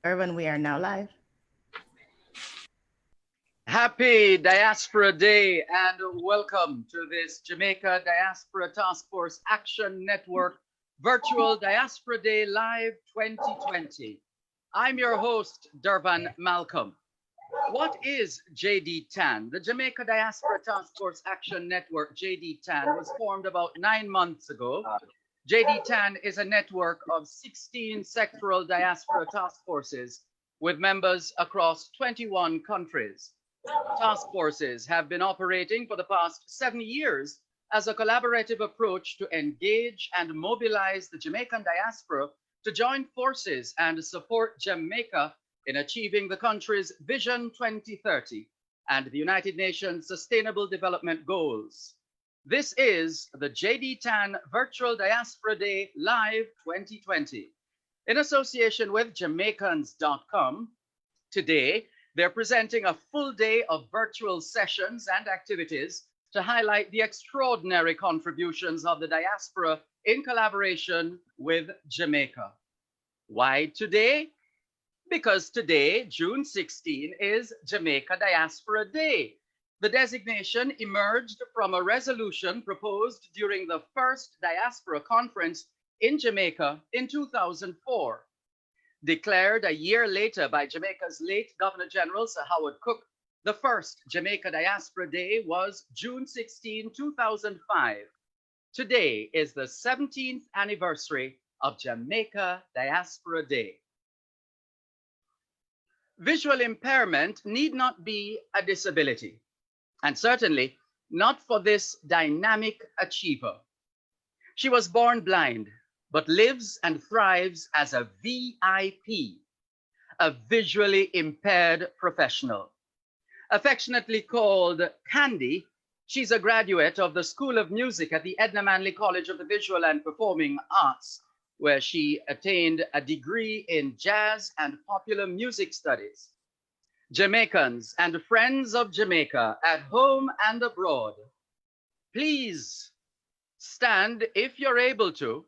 Dervan, we are now live. Happy Diaspora Day and welcome to this Jamaica Diaspora Taskforce Action Network Virtual Diaspora Day Live 2020. I'm your host, Dervan Malcolm. What is JDTAN? The Jamaica Diaspora Taskforce Action Network, JDTAN, was formed about 9 months ago. JDTAN is a network of 16 sectoral diaspora task forces with members across 21 countries. Task forces have been operating for the past 7 years as a collaborative approach to engage and mobilize the Jamaican diaspora to join forces and support Jamaica in achieving the country's Vision 2030 and the United Nations Sustainable Development Goals. This is the JDTAN Virtual Diaspora Day Live 2020. In association with Jamaicans.com, today, they're presenting a full day of virtual sessions and activities to highlight the extraordinary contributions of the diaspora in collaboration with Jamaica. Why today? Because today, June 16, is Jamaica Diaspora Day. The designation emerged from a resolution proposed during the first Diaspora Conference in Jamaica in 2004. Declared a year later by Jamaica's late Governor General Sir Howard Cook, the first Jamaica Diaspora Day was June 16, 2005. Today is the 17th anniversary of Jamaica Diaspora Day. Visual impairment need not be a disability, and certainly not for this dynamic achiever. She was born blind, but lives and thrives as a VIP, a visually impaired professional. Affectionately called Candy, she's a graduate of the School of Music at the Edna Manley College of the Visual and Performing Arts, where she attained a degree in jazz and popular music studies. Jamaicans and friends of Jamaica at home and abroad, please stand if you're able to,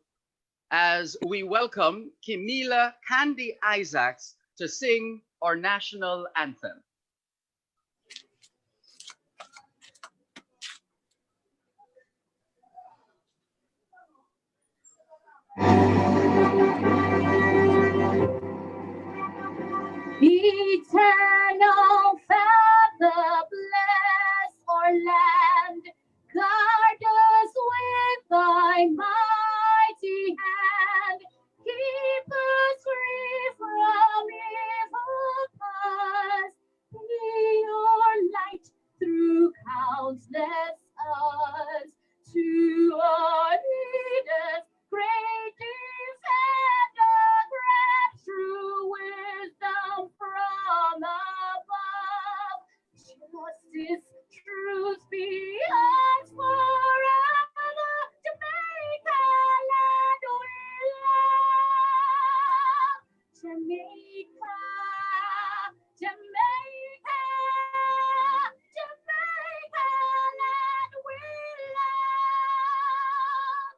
as we welcome Kimila Candy Isaacs to sing our national anthem. Eternal Father, bless our land, guard us with thy mighty hand, keep us free from evil cause, be your light through countless hours, to our leaders, great defender, grant true wisdom from above, justice, truth be ours forever, Jamaica land we love, Jamaica, Jamaica, Jamaica land we love.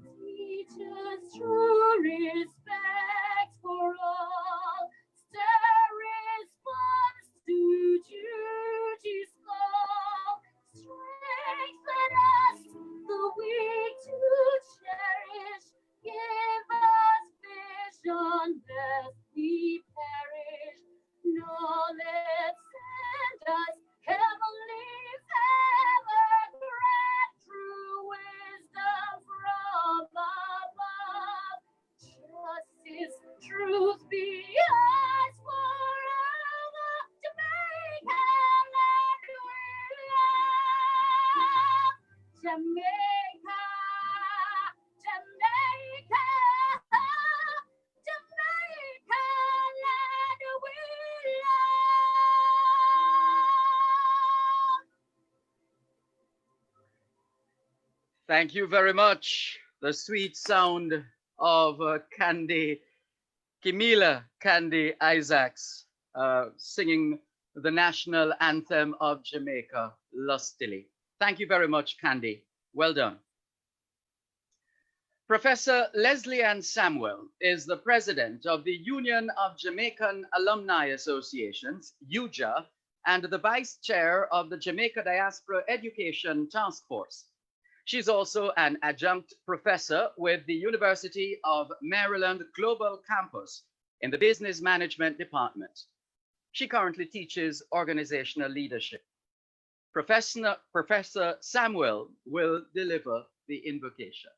Teach us true respect for all, stir response to duty's call, strengthen us the weak to cherish, give us vision lest we perish, knowledge send us heavenly favor, grant true wisdom from above, justice, truth be ours forever, Jamaica land we love, Jamaica, Jamaica, Jamaica land we love. Thank you very much. The sweet sound of Kimila Candy Isaacs, singing the national anthem of Jamaica lustily. Thank you very much, Candy. Well done. Professor Leslie Ann Samuel is the president of the Union of Jamaican Alumni Associations, UJA, and the vice chair of the Jamaica Diaspora Education Taskforce. She's also an adjunct professor with the University of Maryland Global Campus in the Business Management Department. She currently teaches organizational leadership. Professor Samuel will deliver the invocation.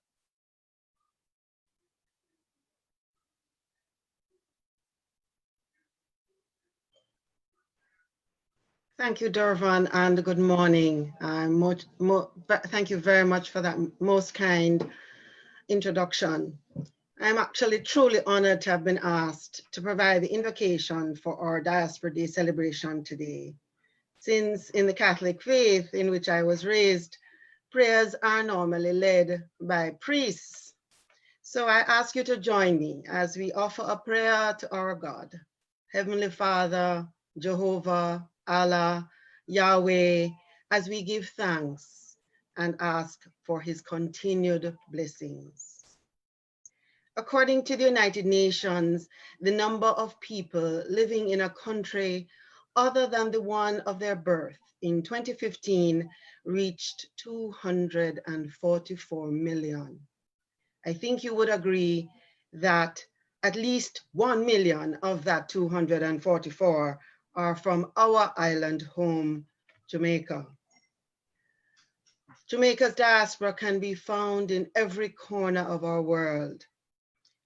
Thank you, Dervan, and good morning. Thank you very much for that most kind introduction. I'm actually truly honored to have been asked to provide the invocation for our Diaspora Day celebration today. Since in the Catholic faith in which I was raised, prayers are normally led by priests. So I ask you to join me as we offer a prayer to our God, Heavenly Father, Jehovah, Allah, Yahweh, as we give thanks and ask for his continued blessings. According to the United Nations, the number of people living in a country other than the one of their birth in 2015 reached 244 million. I think you would agree that at least 1 million of that 244 are from our island home, Jamaica. Jamaica's diaspora can be found in every corner of our world.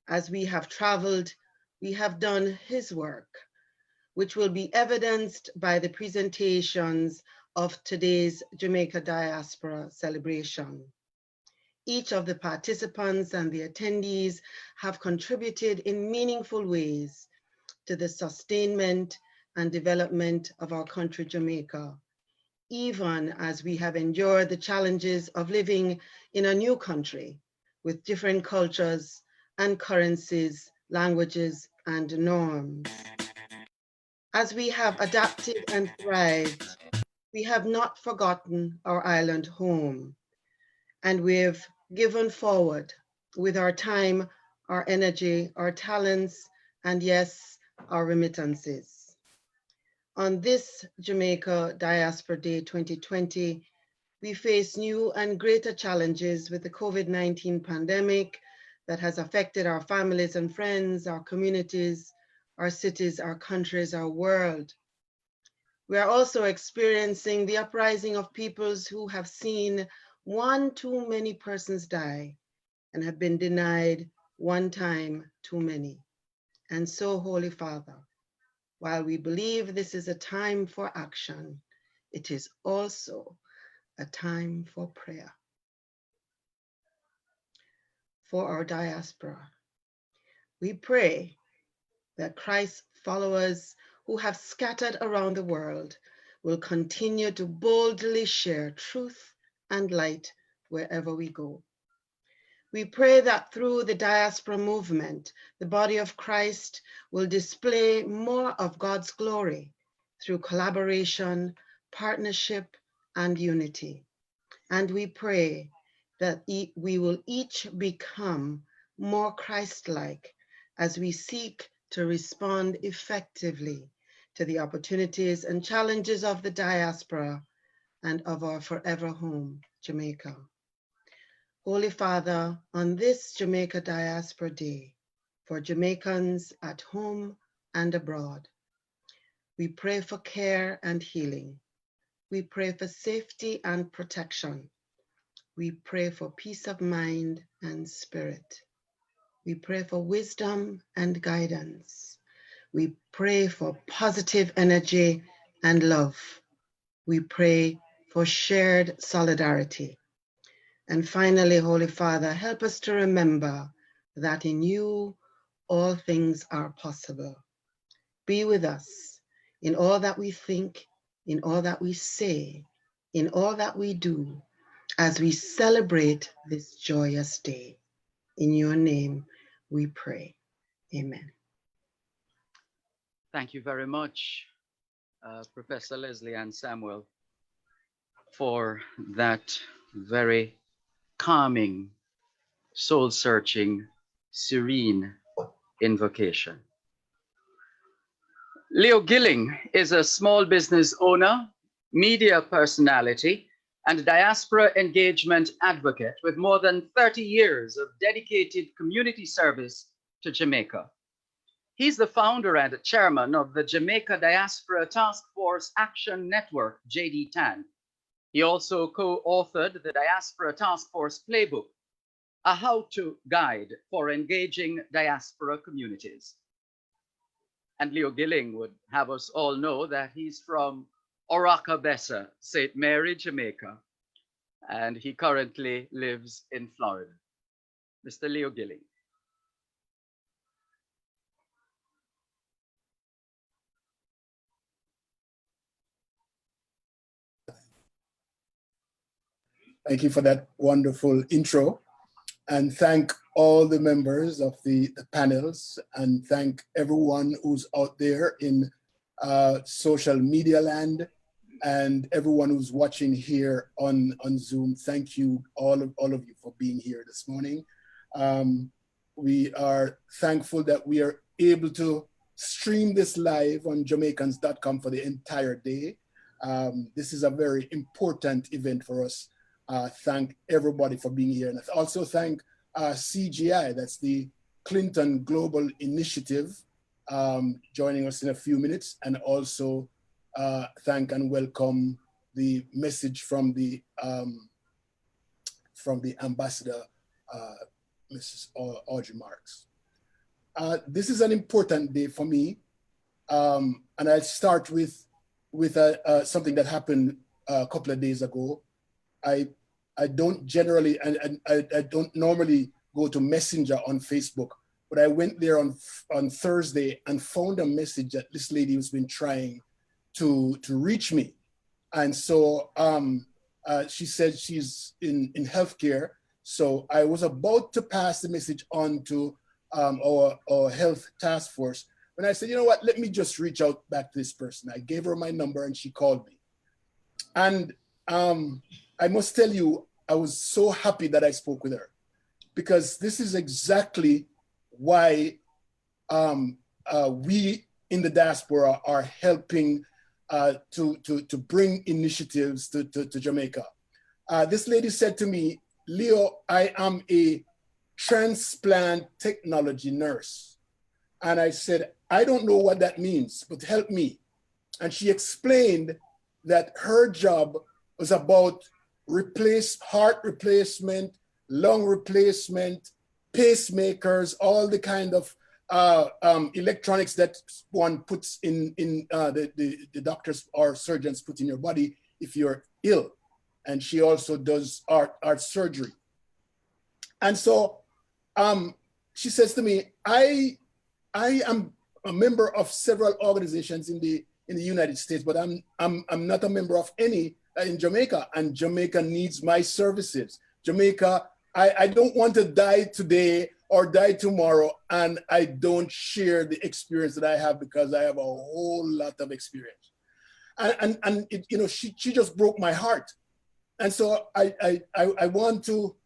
As we have traveled, we have done his work, which will be evidenced by the presentations of today's Jamaica Diaspora celebration. Each of the participants and the attendees have contributed in meaningful ways to the sustainment and development of our country, Jamaica, even as we have endured the challenges of living in a new country with different cultures and currencies, languages, and norms. As we have adapted and thrived, we have not forgotten our island home, and we've given forward with our time, our energy, our talents, and yes, our remittances. On this Jamaica Diaspora Day 2020, we face new and greater challenges with the COVID-19 pandemic that has affected our families and friends, our communities, our cities, our countries, our world. We are also experiencing the uprising of peoples who have seen one too many persons die and have been denied one time too many. And so, Holy Father, while we believe this is a time for action, it is also a time for prayer. For our diaspora, we pray that Christ's followers who have scattered around the world will continue to boldly share truth and light wherever we go. We pray that through the diaspora movement, the body of Christ will display more of God's glory through collaboration, partnership, and unity. And we pray that we will each become more Christ-like as we seek to respond effectively to the opportunities and challenges of the diaspora and of our forever home, Jamaica. Holy Father, on this Jamaica Diaspora Day, for Jamaicans at home and abroad, we pray for care and healing. We pray for safety and protection. We pray for peace of mind and spirit. We pray for wisdom and guidance. We pray for positive energy and love. We pray for shared solidarity. And finally, Holy Father, help us to remember that in you, all things are possible. Be with us in all that we think, in all that we say, in all that we do, as we celebrate this joyous day. In your name we pray. Amen. Thank you very much, Professor Leslie Ann Samuel, for that very calming soul-searching, serene invocation. Leo Gilling is a small business owner, media personality, and diaspora engagement advocate with more than 30 years of dedicated community service to Jamaica. He's the founder and chairman of the Jamaica Diaspora Taskforce Action Network, JDTAN. He also co-authored the Diaspora Taskforce Playbook, a how-to guide for engaging diaspora communities. And Leo Gilling would have us all know that he's from Oracabessa, St. Mary, Jamaica, and he currently lives in Florida. Mr. Leo Gilling. Thank you for that wonderful intro, and thank all the members of the panels, and thank everyone who's out there in social media land, and everyone who's watching here on Zoom. Thank you, all of you, for being here this morning. We are thankful that we are able to stream this live on Jamaicans.com for the entire day. This is a very important event for us. Thank everybody for being here. And also thank CGI, that's the Clinton Global Initiative, joining us in a few minutes. And also thank and welcome the message from the ambassador, Mrs. Audrey Marks. This is an important day for me. And I'll start with something that happened a couple of days ago. I don't generally, and I don't normally go to Messenger on Facebook, but I went there on Thursday and found a message that this lady has been trying to reach me. And so she said she's in healthcare. So I was about to pass the message on to our health task force. When I said, you know what, let me just reach out back to this person. I gave her my number and she called me. And I must tell you, I was so happy that I spoke with her, because this is exactly why we in the diaspora are helping to bring initiatives to Jamaica. This lady said to me, Leo, I am a transplant technology nurse. And I said, I don't know what that means, but help me. And she explained that her job was about heart replacement, lung replacement, pacemakers, all the kind of electronics that one puts in the doctors or surgeons put in your body if you're ill. And she also does art surgery. And so she says to me, I am a member of several organizations in the United States, but I'm not a member of any in Jamaica, and Jamaica needs my services. Jamaica, I don't want to die today or die tomorrow, and I don't share the experience that I have, because I have a whole lot of experience. And it, you know, she just broke my heart. And so I want to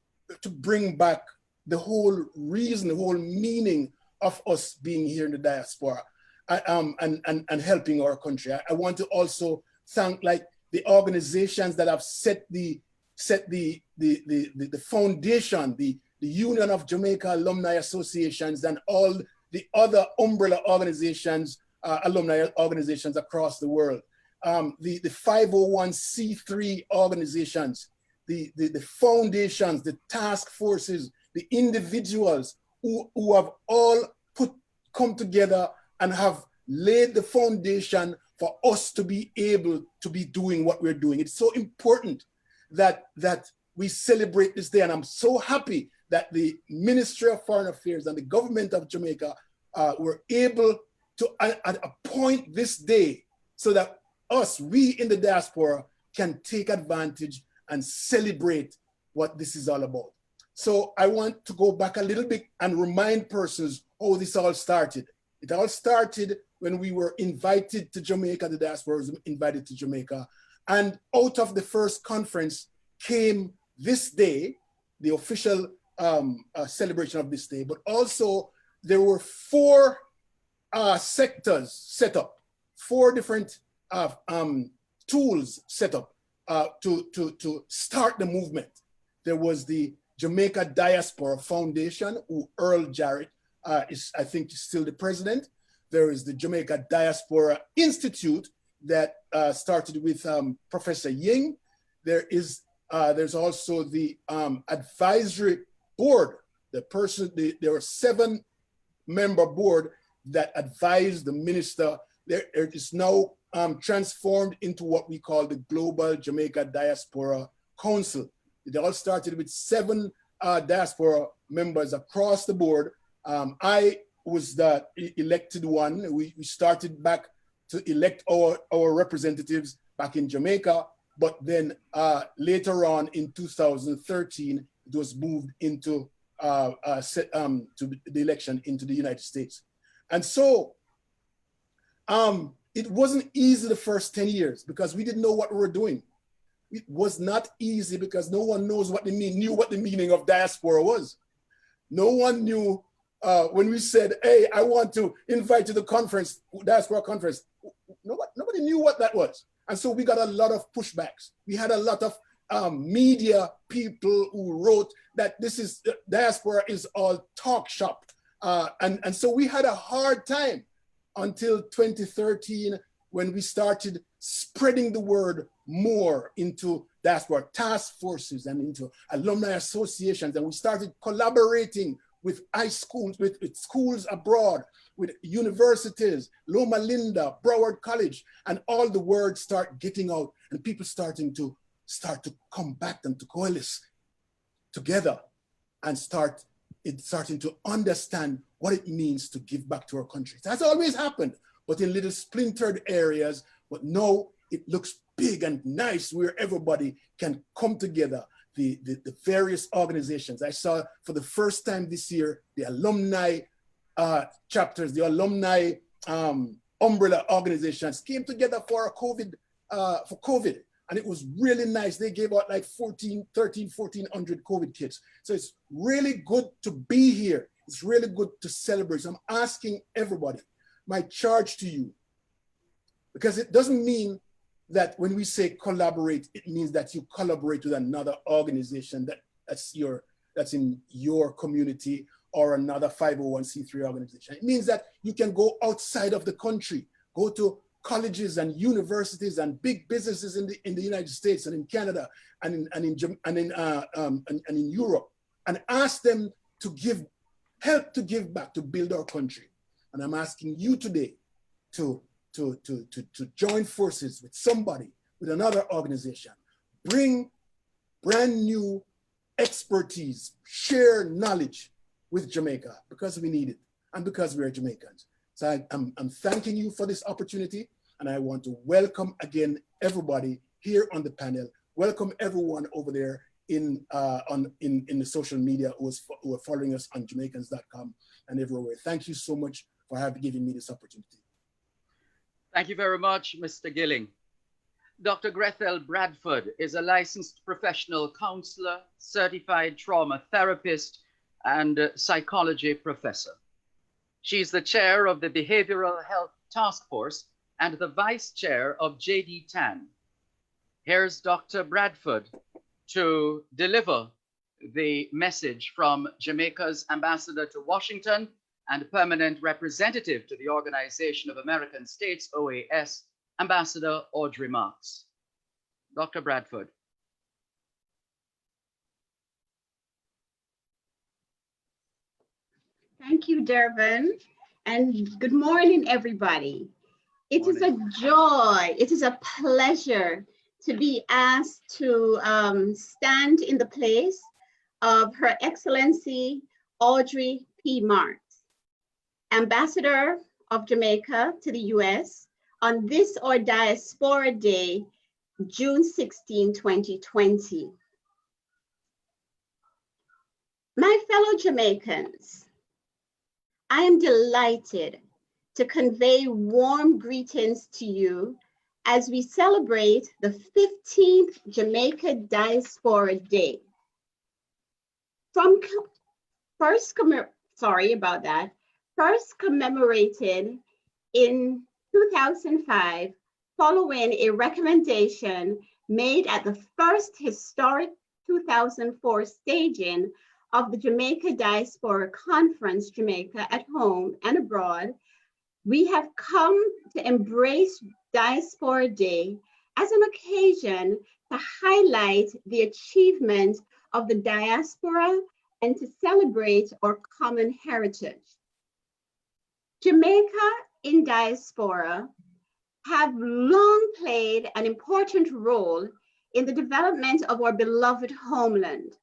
bring back the whole reason, the whole meaning of us being here in the diaspora and helping our country. I want to also thank like the organizations that have set the foundation, the Union of Jamaica Alumni Associations, and all the other umbrella organizations, alumni organizations across the world. The 501c3 organizations, the foundations, the task forces, the individuals who have all come together and have laid the foundation for us to be able to be doing what we're doing. It's so important that we celebrate this day. And I'm so happy that the Ministry of Foreign Affairs and the government of Jamaica were able to appoint this day so that we in the diaspora can take advantage and celebrate what this is all about. So I want to go back a little bit and remind persons how this all started. It all started when we were invited to Jamaica, the diaspora was invited to Jamaica. And out of the first conference came this day, the official celebration of this day, but also there were 4 sectors set up, 4 different tools set up to start the movement. There was the Jamaica Diaspora Foundation, who Earl Jarrett is, I think, still the president. There is the Jamaica Diaspora Institute that started with Professor Ying. There's also the advisory board. There were 7-member board that advised the minister. It is now transformed into what we call the Global Jamaica Diaspora Council. It all started with 7 diaspora members across the board. I was the elected one. We started back to elect our representatives back in Jamaica, but then later on in 2013, it was moved into to the election into the United States. And so it wasn't easy the first 10 years because we didn't know what we were doing. It was not easy because no one knew what the meaning of diaspora was. No one knew when we said, hey, I want to invite you to the conference, diaspora conference. Nobody knew what that was. And so we got a lot of pushbacks. We had a lot of media people who wrote that this is, diaspora is all talk shop. And so we had a hard time until 2013 when we started spreading the word more into diaspora task forces and into alumni associations. And we started collaborating with high schools, with schools abroad, with universities, Loma Linda, Broward College, and all the words start getting out and people starting to come back and to coalesce together and starting to understand what it means to give back to our country. That's always happened, but in little splintered areas. But now it looks big and nice where everybody can come together. The various organizations. I saw for the first time this year, the alumni chapters, the alumni umbrella organizations came together for COVID. And it was really nice. They gave out like 1,400 COVID kits. So it's really good to be here. It's really good to celebrate. So I'm asking everybody, my charge to you, because it doesn't mean that when we say collaborate, it means that you collaborate with another organization that's in your community or another 501c3 organization. It means that you can go outside of the country, go to colleges and universities and big businesses in the United States and in Canada and in Europe, and ask them to help to give back to build our country. And I'm asking you today to join forces with somebody, with another organization, bring brand new expertise, share knowledge with Jamaica because we need it and because we're Jamaicans. So I'm thanking you for this opportunity, and I want to welcome again everybody here on the panel. Welcome everyone over there in the social media who are following us on Jamaicans.com and everywhere. Thank you so much for giving me this opportunity. Thank you very much, Mr. Gilling. Dr. Grethel Bradford is a licensed professional counselor, certified trauma therapist, and psychology professor. She's the chair of the Behavioral Health Taskforce and the vice chair of JDTAN. Here's Dr. Bradford to deliver the message from Jamaica's ambassador to Washington and permanent representative to the Organization of American States, OAS, Ambassador Audrey Marks. Dr. Bradford. Thank you, Dervan, and good morning, everybody. It is a joy, it is a pleasure to be asked to stand in the place of Her Excellency Audrey P. Marks, Ambassador of Jamaica to the US, on this our Diaspora Day, June 16, 2020. My fellow Jamaicans, I am delighted to convey warm greetings to you as we celebrate the 15th Jamaica Diaspora Day. First commemorated in 2005 following a recommendation made at the first historic 2004 staging of the Jamaica Diaspora Conference, Jamaica at Home and Abroad. We have come to embrace Diaspora Day as an occasion to highlight the achievement of the diaspora and to celebrate our common heritage. Jamaica in diaspora have long played an important role in the development of our beloved homeland.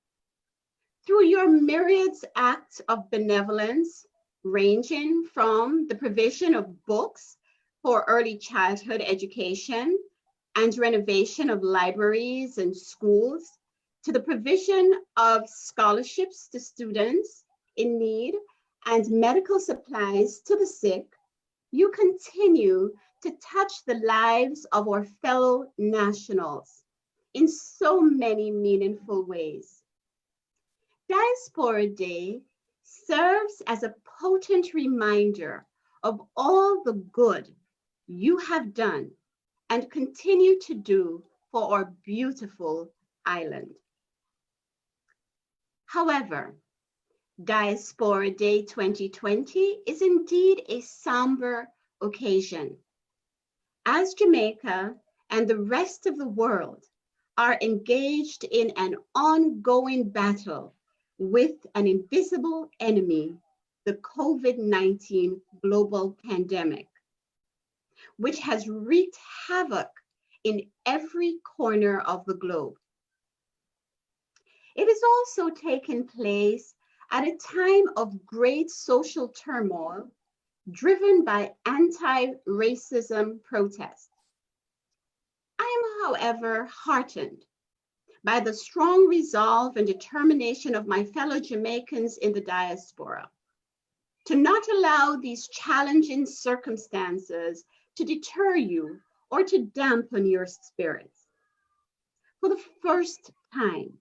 Through your myriad acts of benevolence, ranging from the provision of books for early childhood education and renovation of libraries and schools, to the provision of scholarships to students in need and medical supplies to the sick, you continue to touch the lives of our fellow nationals in so many meaningful ways. Diaspora Day serves as a potent reminder of all the good you have done and continue to do for our beautiful island. However, Diaspora Day 2020 is indeed a somber occasion, as Jamaica and the rest of the world are engaged in an ongoing battle with an invisible enemy, the COVID-19 global pandemic, which has wreaked havoc in every corner of the globe. It has also taken place at a time of great social turmoil driven by anti-racism protests. I am, however, heartened by the strong resolve and determination of my fellow Jamaicans in the diaspora to not allow these challenging circumstances to deter you or to dampen your spirits. For the first time,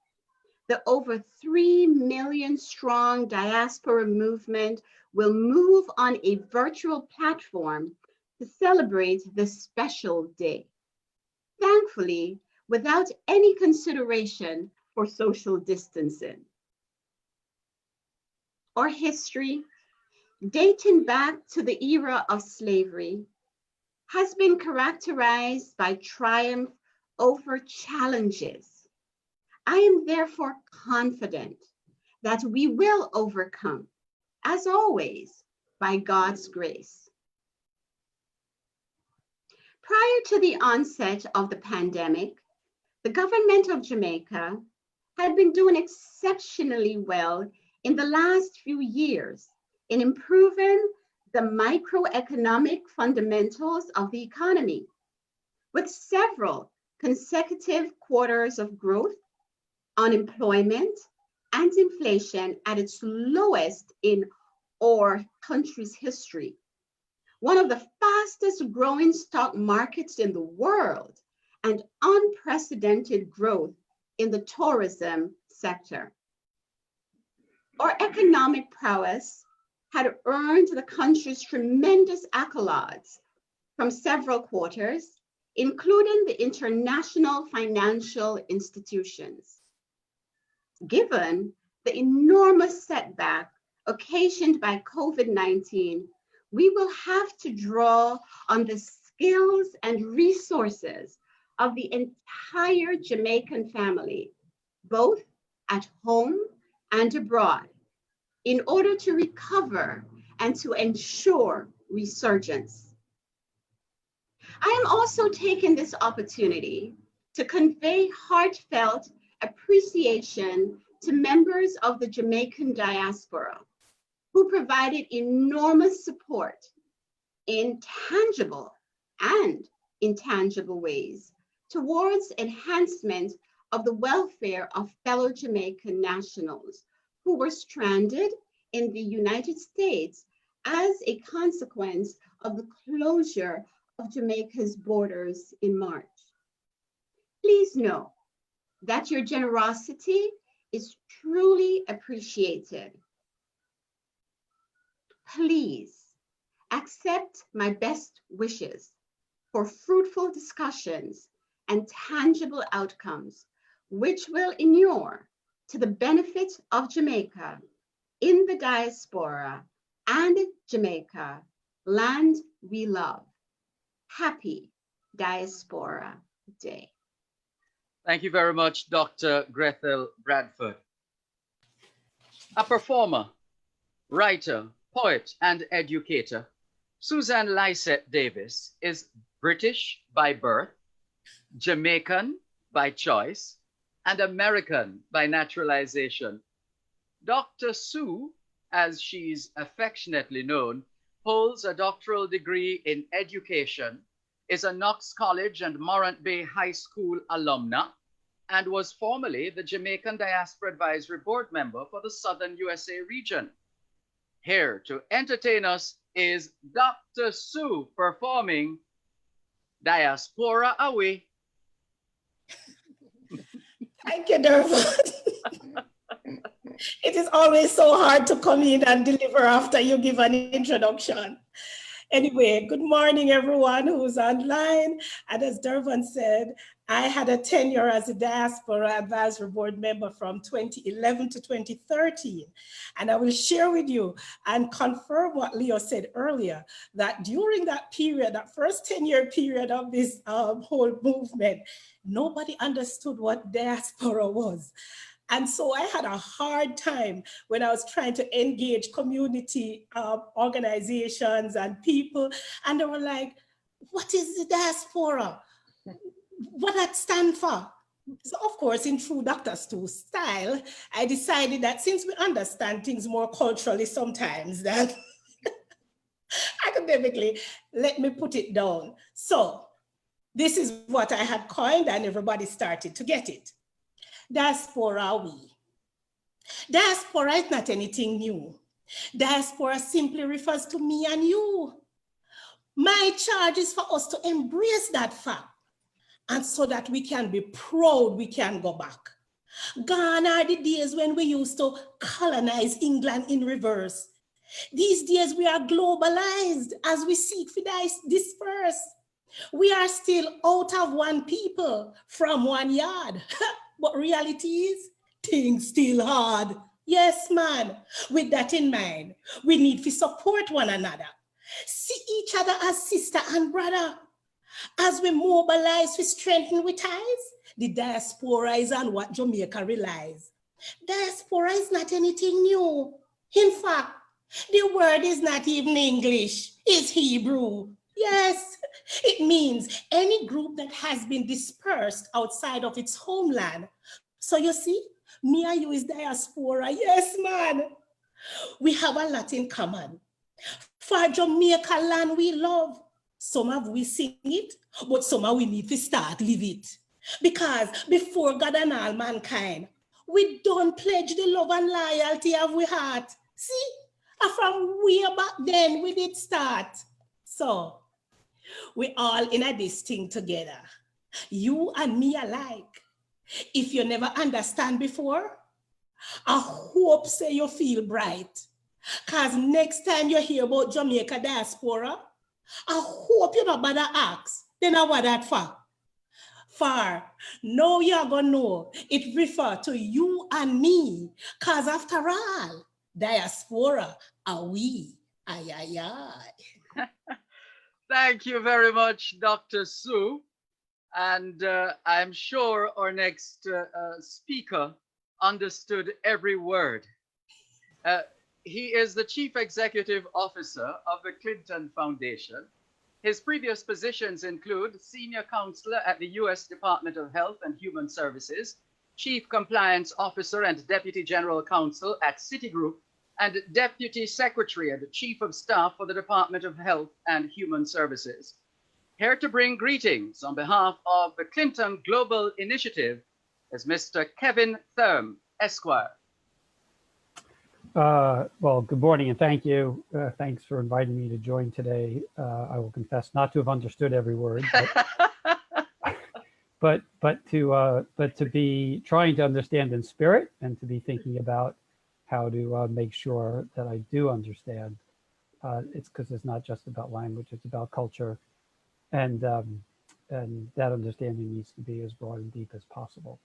the over 3 million strong diaspora movement will move on a virtual platform to celebrate this special day. Thankfully, without any consideration for social distancing. Our history, dating back to the era of slavery, has been characterized by triumph over challenges. I am therefore confident that we will overcome, as always, by God's grace. Prior to the onset of the pandemic, the government of Jamaica had been doing exceptionally well in the last few years in improving the microeconomic fundamentals of the economy, with several consecutive quarters of growth, unemployment, and inflation at its lowest in our country's history. One of the fastest growing stock markets in the world, and unprecedented growth in the tourism sector. Our economic prowess had earned the country's tremendous accolades from several quarters, including the international financial institutions. Given the enormous setback occasioned by COVID-19, we will have to draw on the skills and resources of the entire Jamaican family, both at home and abroad, in order to recover and to ensure resurgence. I am also taking this opportunity to convey heartfelt appreciation to members of the Jamaican diaspora who provided enormous support in tangible and intangible ways towards enhancement of the welfare of fellow Jamaican nationals who were stranded in the United States as a consequence of the closure of Jamaica's borders in March. Please know that your generosity is truly appreciated. Please accept my best wishes for fruitful discussions and tangible outcomes, which will inure to the benefit of Jamaica in the diaspora and Jamaica, land we love. Happy Diaspora Day. Thank you very much, Dr. Grethel Bradford. A performer, writer, poet, and educator, Susan Lysette Davis is British by birth, Jamaican by choice, and American by naturalization. Dr. Sue, as she's affectionately known, holds a doctoral degree in education, is a Knox College and Morant Bay High School alumna, and was formerly the Jamaican Diaspora Advisory Board member for the Southern USA region. Here to entertain us is Dr. Sue performing Diaspora Away. Thank you, Dervan. It is always so hard to come in and deliver after you give an introduction. Anyway, good morning, everyone who's online. And as Dervan said, I had a tenure as a Diaspora Advisory Board member from 2011 to 2013. And I will share with you and confirm what Leo said earlier, that during that period, that first 10-year period of this whole movement, nobody understood what diaspora was. And so I had a hard time when I was trying to engage community organizations and people. And they were like, what is the diaspora? What that stand for? So of course, in true Dr. Stu style, I decided that since we understand things more culturally sometimes than academically, let me put it down. So this is what I had coined and everybody started to get it. Diaspora we. Diaspora is not anything new. Diaspora simply refers to me and you. My charge is for us to embrace that fact, and so that we can be proud we can go back. Gone are the days when we used to colonize England in reverse. These days we are globalized as we seek to disperse. We are still out of one people from one yard. But reality is, things still hard. Yes, man. With that in mind, we need to support one another. See each other as sister and brother. As we mobilize, we strengthen with ties. The diaspora is on what Jamaica relies. Diaspora is not anything new. In fact, the word is not even English, it's Hebrew. Yes, it means any group that has been dispersed outside of its homeland. So you see, me and you is diaspora. Yes, man. We have a lot in common. For Jamaica land we love. Some of we sing it, but some of we need to start live it. Because before God and all mankind, we don't pledge the love and loyalty of we heart. See, from way back then we did start. So we all in this thing together. You and me alike. If you never understand before, I hope say you feel bright. Because next time you hear about Jamaica Diaspora, I hope you not bother ask. Then I what that for? For now you're gonna know it refer to you and me. Because after all, diaspora are we. Aye, aye, aye. Thank you very much, Dr. Sue. And I'm sure our next speaker understood every word. He is the Chief Executive Officer of the Clinton Foundation. His previous positions include Senior Counselor at the U.S. Department of Health and Human Services, Chief Compliance Officer and Deputy General Counsel at Citigroup, and Deputy Secretary and Chief of Staff for the Department of Health and Human Services. Here to bring greetings on behalf of the Clinton Global Initiative is Mr. Kevin Thurm, Esquire. Well, good morning and thank you. Thanks for inviting me to join today. I will confess not to have understood every word, but but to be trying to understand in spirit and to be thinking about how to make sure that I do understand. It's because it's not just about language; it's about culture, and that understanding needs to be as broad and deep as possible.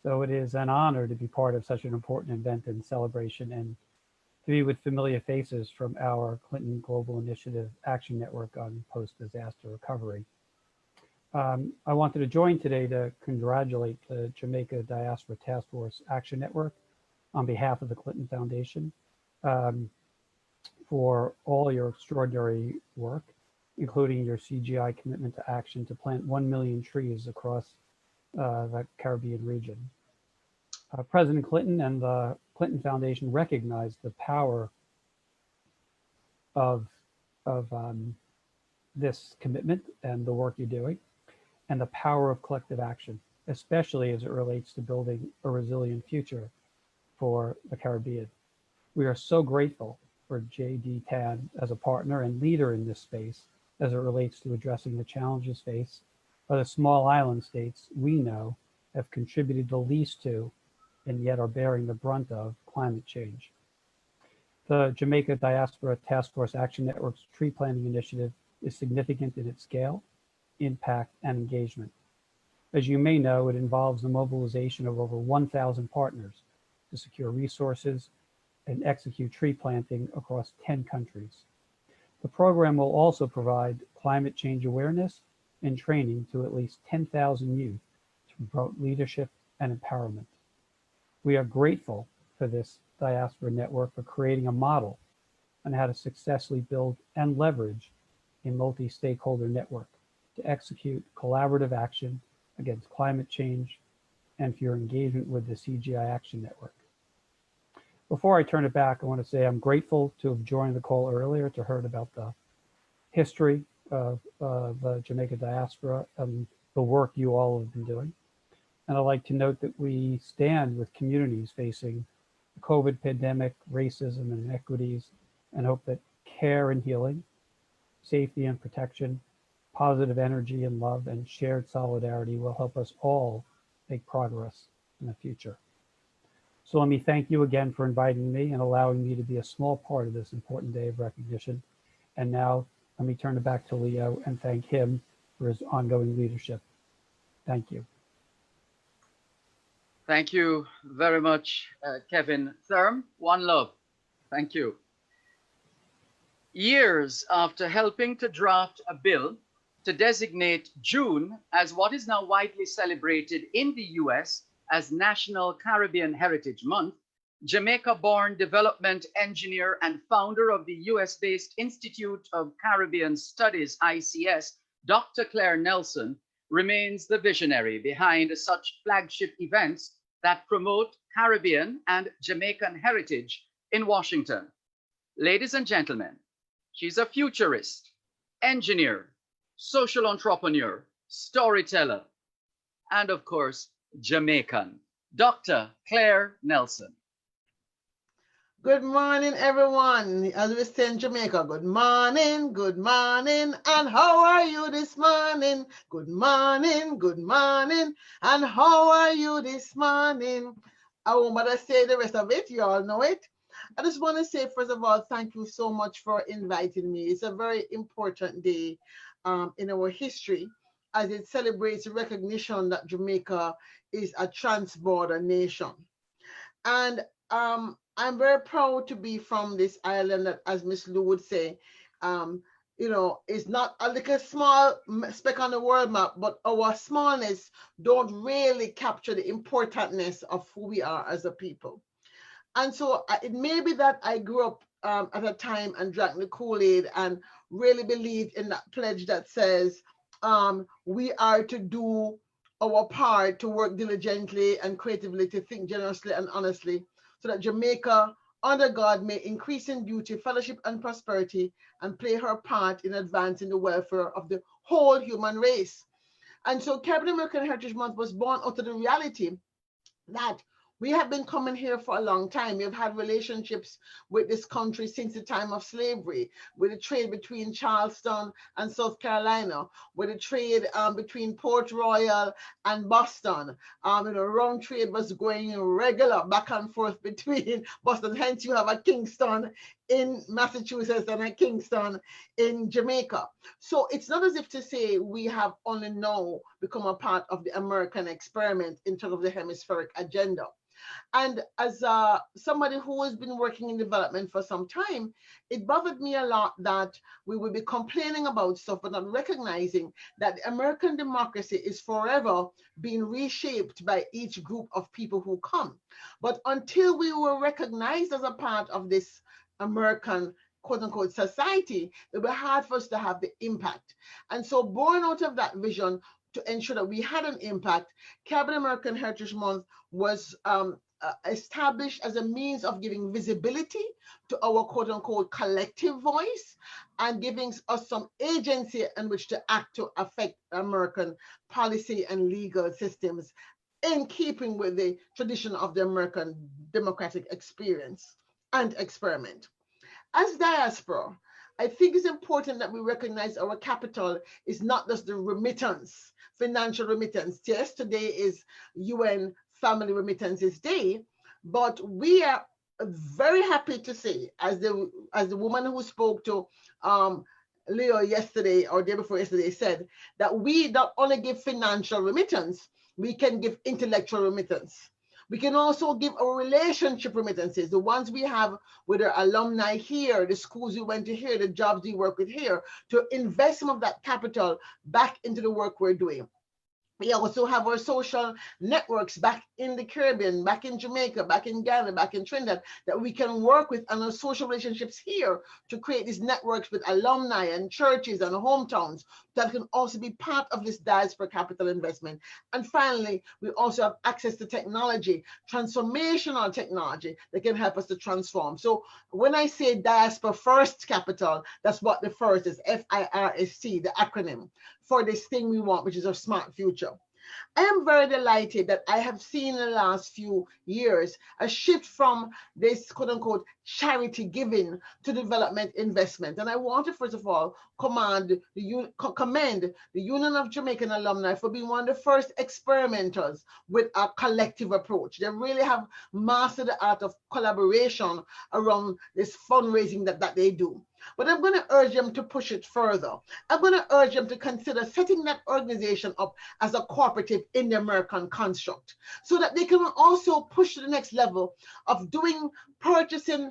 So it is an honor to be part of such an important event and celebration, and to be with familiar faces from our Clinton Global Initiative Action Network on post-disaster recovery. I wanted to join today to congratulate the Jamaica Diaspora Taskforce Action Network on behalf of the Clinton Foundation for all your extraordinary work, including your CGI commitment to action to plant 1 million trees across the Caribbean region. President Clinton and the Clinton Foundation recognized the power of this commitment and the work you're doing, and the power of collective action, especially as it relates to building a resilient future for the Caribbean. We are so grateful for JDTAN as a partner and leader in this space as it relates to addressing the challenges faced by the small island states we know have contributed the least to and yet are bearing the brunt of climate change. The Jamaica Diaspora Task Force Action Network's tree planting initiative is significant in its scale, impact, and engagement. As you may know, it involves the mobilization of over 1,000 partners to secure resources and execute tree planting across 10 countries. The program will also provide climate change awareness and training to at least 10,000 youth to promote leadership and empowerment. We are grateful for this diaspora network for creating a model on how to successfully build and leverage a multi-stakeholder network to execute collaborative action against climate change and for your engagement with the CGI Action Network. Before I turn it back, I want to say I'm grateful to have joined the call earlier to heard about the history of the Jamaica diaspora and the work you all have been doing. And I'd like to note that we stand with communities facing the COVID pandemic, racism and inequities, and hope that care and healing, safety and protection, positive energy and love, and shared solidarity will help us all make progress in the future. So let me thank you again for inviting me and allowing me to be a small part of this important day of recognition. And now let me turn it back to Leo and thank him for his ongoing leadership. Thank you. Thank you very much, Kevin. Therm, one love. Thank you. Years after helping to draft a bill to designate June as what is now widely celebrated in the US as National Caribbean Heritage Month, Jamaica-born development engineer and founder of the US-based Institute of Caribbean Studies, ICS, Dr. Claire Nelson, remains the visionary behind such flagship events that promote Caribbean and Jamaican heritage in Washington. Ladies and gentlemen, she's a futurist, engineer, social entrepreneur, storyteller, and of course, Jamaican. Dr. Claire Nelson. Good morning, everyone. As we say in Jamaica, good morning, and how are you this morning? Good morning, and how are you this morning? I won't bother say the rest of it, you all know it. I just want to say, first of all, thank you so much for inviting me. It's a very important day in our history as it celebrates the recognition that Jamaica is a trans-border nation. And I'm very proud to be from this island that, as Miss Lou would say, is not like a small speck on the world map, but our smallness don't really capture the importantness of who we are as a people. And so it may be that I grew up at a time and drank the Kool-Aid and really believed in that pledge that says we are to do our part to work diligently and creatively, to think generously and honestly, so that Jamaica, under God, may increase in beauty, fellowship, and prosperity, and play her part in advancing the welfare of the whole human race. And so Caribbean American Heritage Month was born out of the reality that We have been coming here for a long time. We've had relationships with this country since the time of slavery, with the trade between Charleston and South Carolina, with the trade between Port Royal and Boston. Round trade was going regular back and forth between Boston. Hence, you have a Kingston in Massachusetts and a Kingston in Jamaica. So it's not as if to say we have only now become a part of the American experiment in terms of the hemispheric agenda. And as somebody who has been working in development for some time, it bothered me a lot that we would be complaining about stuff, but not recognizing that the American democracy is forever being reshaped by each group of people who come. But until we were recognized as a part of this American quote unquote society, it was hard for us to have the impact. And so born out of that vision to ensure that we had an impact, Caribbean American Heritage Month was established as a means of giving visibility to our quote unquote collective voice and giving us some agency in which to act to affect American policy and legal systems in keeping with the tradition of the American democratic experience and experiment. As diaspora, I think it's important that we recognize our capital is not just the remittance, financial remittance. Yes, today is UN Family Remittances Day, but we are very happy to say, as the woman who spoke to Leo yesterday or day before yesterday said, that we not only give financial remittance, we can give intellectual remittance. We can also give our relationship remittances, the ones we have with our alumni here, the schools we went to here, the jobs we work with here, to invest some of that capital back into the work we're doing. We also have our social networks back in the Caribbean, back in Jamaica, back in Ghana, back in Trinidad, that we can work with, and our social relationships here to create these networks with alumni and churches and hometowns that can also be part of this diaspora capital investment. And finally, we also have access to technology, transformational technology that can help us to transform. So when I say diaspora first capital, that's what the first is, FIRST, the acronym for this thing we want, which is a smart future. I am very delighted that I have seen in the last few years a shift from this quote unquote charity giving to development investment. And I want to first of all commend the Union of Jamaican Alumni for being one of the first experimenters with a collective approach. They really have mastered the art of collaboration around this fundraising that they do. But I'm going to urge them to push it further. I'm going to urge them to consider setting that organization up as a cooperative in the American construct so that they can also push to the next level of doing purchasing,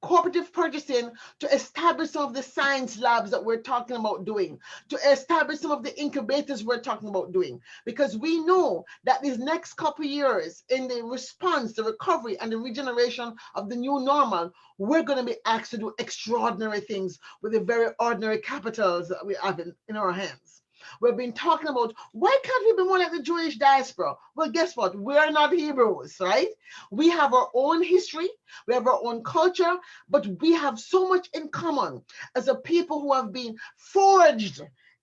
cooperative purchasing, to establish some of the science labs that we're talking about doing, to establish some of the incubators we're talking about doing, because we know that these next couple of years in the response, the recovery and the regeneration of the new normal, we're going to be asked to do extraordinary things with the very ordinary capitals that we have in our hands. We've been talking about, why can't we be more like the Jewish diaspora? Well, guess what? We're not Hebrews, right? We have our own history, we have our own culture, but we have so much in common as a people who have been forged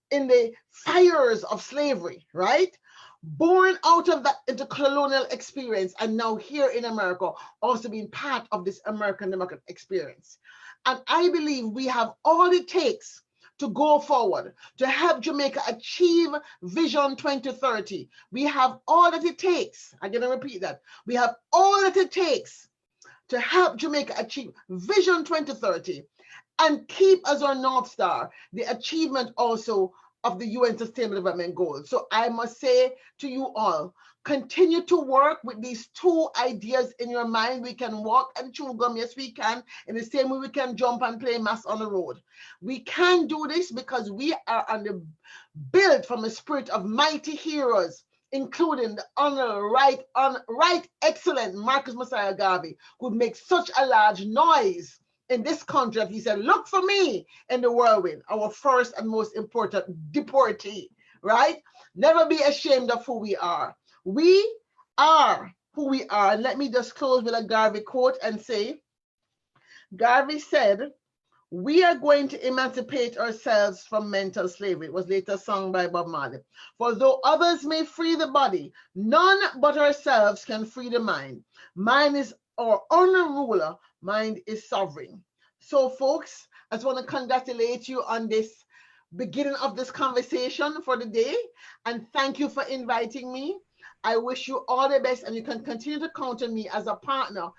in the fires of slavery, right? Born out of that intercolonial experience, and now here in America, also being part of this American democratic experience. And I believe we have all it takes to go forward, to help Jamaica achieve Vision 2030. We have all that it takes. I'm going to repeat that. We have all that it takes to help Jamaica achieve Vision 2030 and keep as our North Star the achievement also of the UN Sustainable Development Goals. So I must say to you all, continue to work with these two ideas in your mind. We can walk and chew gum, yes we can, in the same way we can jump and play mass on the road. We can do this because we are built from a spirit of mighty heroes, including the right excellent Marcus Messiah Garvey, who makes such a large noise in this country. He said, look for me in the whirlwind, our first and most important deportee, right? Never be ashamed of who we are. We are who we are. And let me just close with a Garvey quote and say, Garvey said, We are going to emancipate ourselves from mental slavery. It was later sung by Bob Marley. For though others may free the body, none but ourselves can free the mind. Mind is our only ruler. Mind is sovereign. So folks, I just want to congratulate you on this beginning of this conversation for the day. And thank you for inviting me. I wish you all the best, and you can continue to count on me as a partner,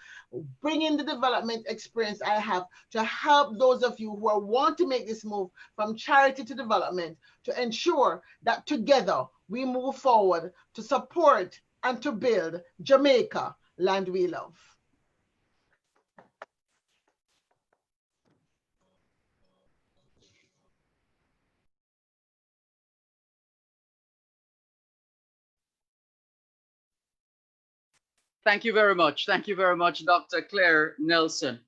bringing the development experience I have to help those of you who want to make this move from charity to development, to ensure that together we move forward to support and to build Jamaica, land we love. Thank you very much. Thank you very much, Dr. Claire Nelson.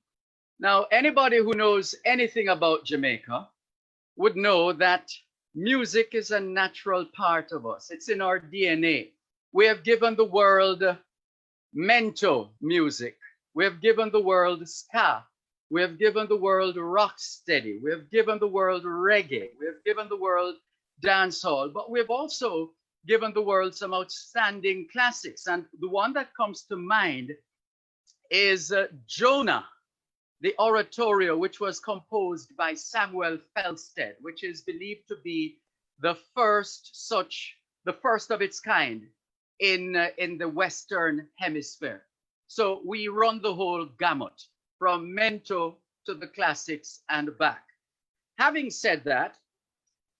Now, anybody who knows anything about Jamaica would know that music is a natural part of us. It's in our DNA. We have given the world mento music. We have given the world ska. We have given the world rocksteady. We have given the world reggae. We have given the world dancehall. But we have also given the world some outstanding classics. And the one that comes to mind is Jonah, the oratorio, which was composed by Samuel Felsted, which is believed to be the first of its kind in the Western Hemisphere. So we run the whole gamut from mento to the classics and back. Having said that,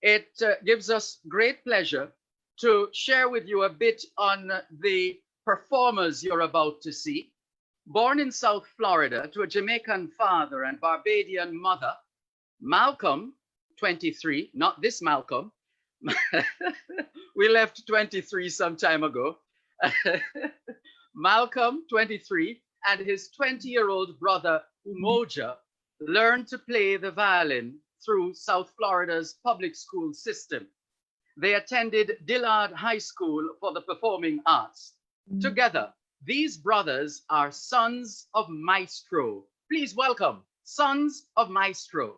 it gives us great pleasure to share with you a bit on the performers you're about to see. Born in South Florida to a Jamaican father and Barbadian mother, Malcolm, 23, not this Malcolm, we left 23 some time ago. Malcolm, 23, and his 20-year-old brother, Umoja, learned to play the violin through South Florida's public school system. They attended Dillard High School for the Performing Arts. Together, these brothers are Sons of Mystro. Please welcome Sons of Mystro.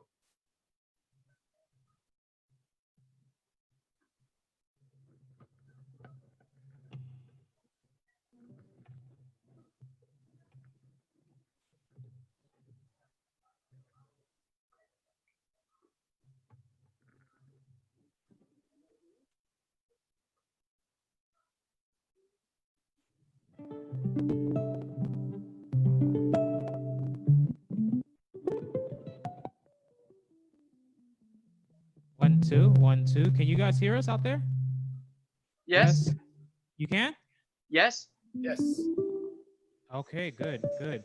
One, two, 1, 2. Can you guys hear us out there? Yes. You can? Yes. Yes. Okay, good, good.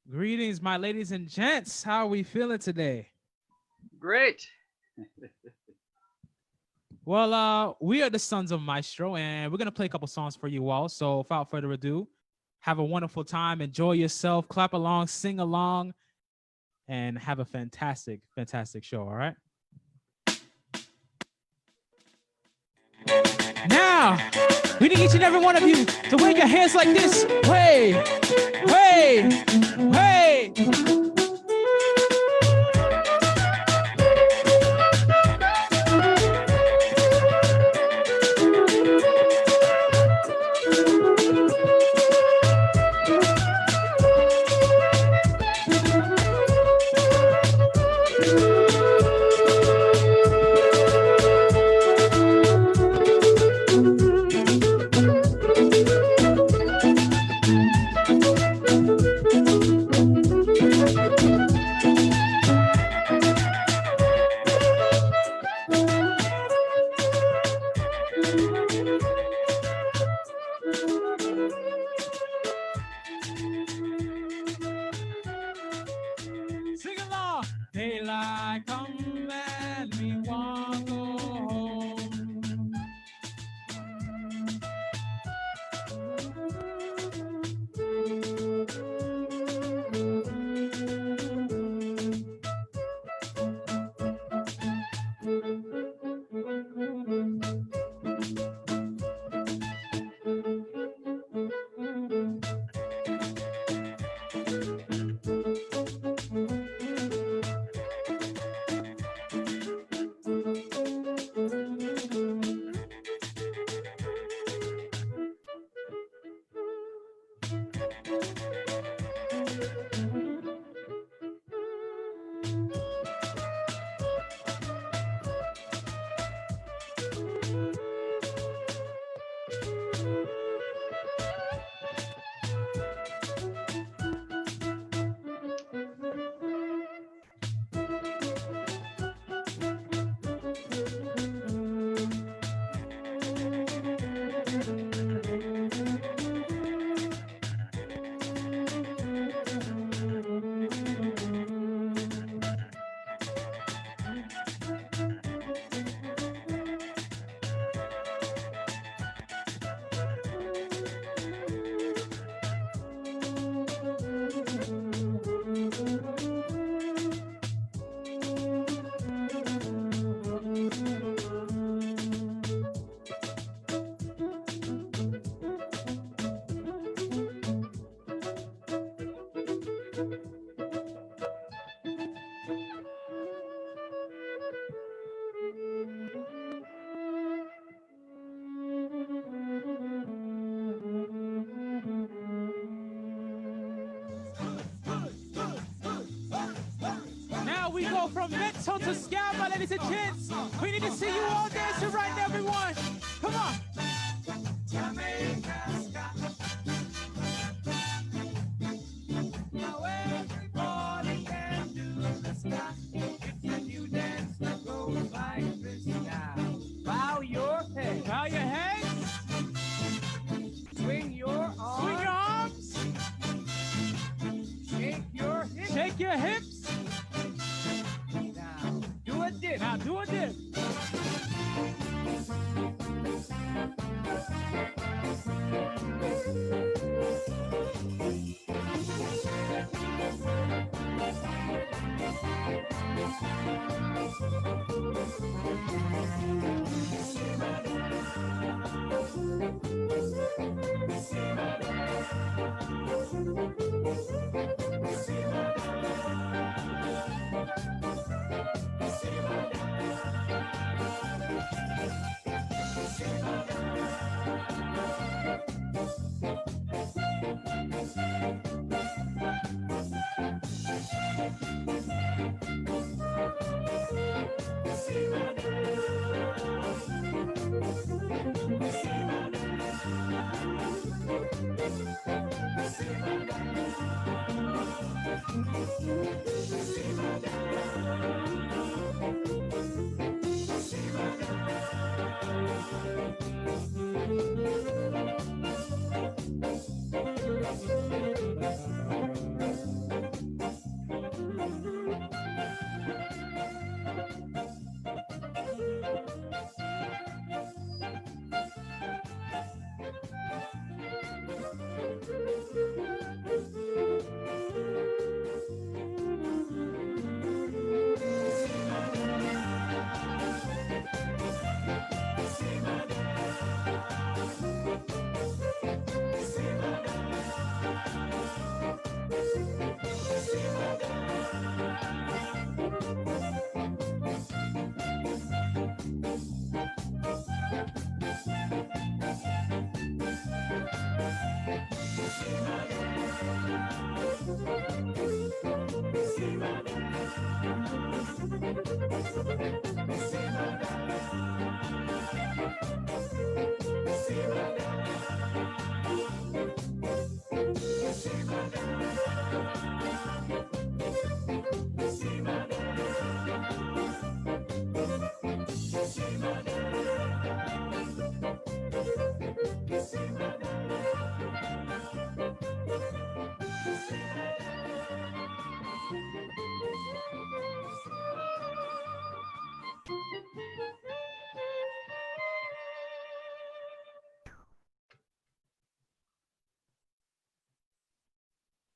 Greetings, my ladies and gents. How are we feeling today? Great. Well, we are the Sons of Mystro, and we're going to play a couple songs for you all. So without further ado, have a wonderful time. Enjoy yourself. Clap along, sing along, and have a fantastic, fantastic show, all right? Now, we need each and every one of you to wave your hands like this. Wave, wave, wave. I come and me want go home. Now we go from mental to scammer, ladies and gents. We need to see you all dancing right now, everyone. Come on. Jamaica's got. Now everybody can do the ska. It's a new dance that goes like this now. Bow your head. Bow your head. Swing your arms. Swing your arms. Shake your hips. Shake your hips. Now do a dip. Now do a dip.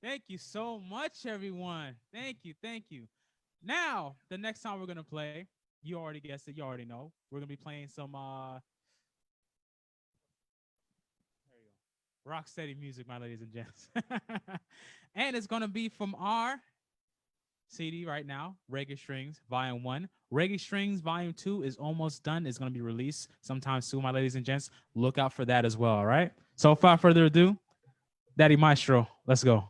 Thank you so much, everyone. Thank you. Thank you. Now, the next song we're going to play, you already guessed it. You already know. We're going to be playing some rock steady music, my ladies and gents. And it's going to be from our CD right now, Reggae Strings Volume 1. Reggae Strings Volume 2 is almost done. It's going to be released sometime soon, my ladies and gents. Look out for that as well, all right? So without further ado, Daddy Mystro, let's go.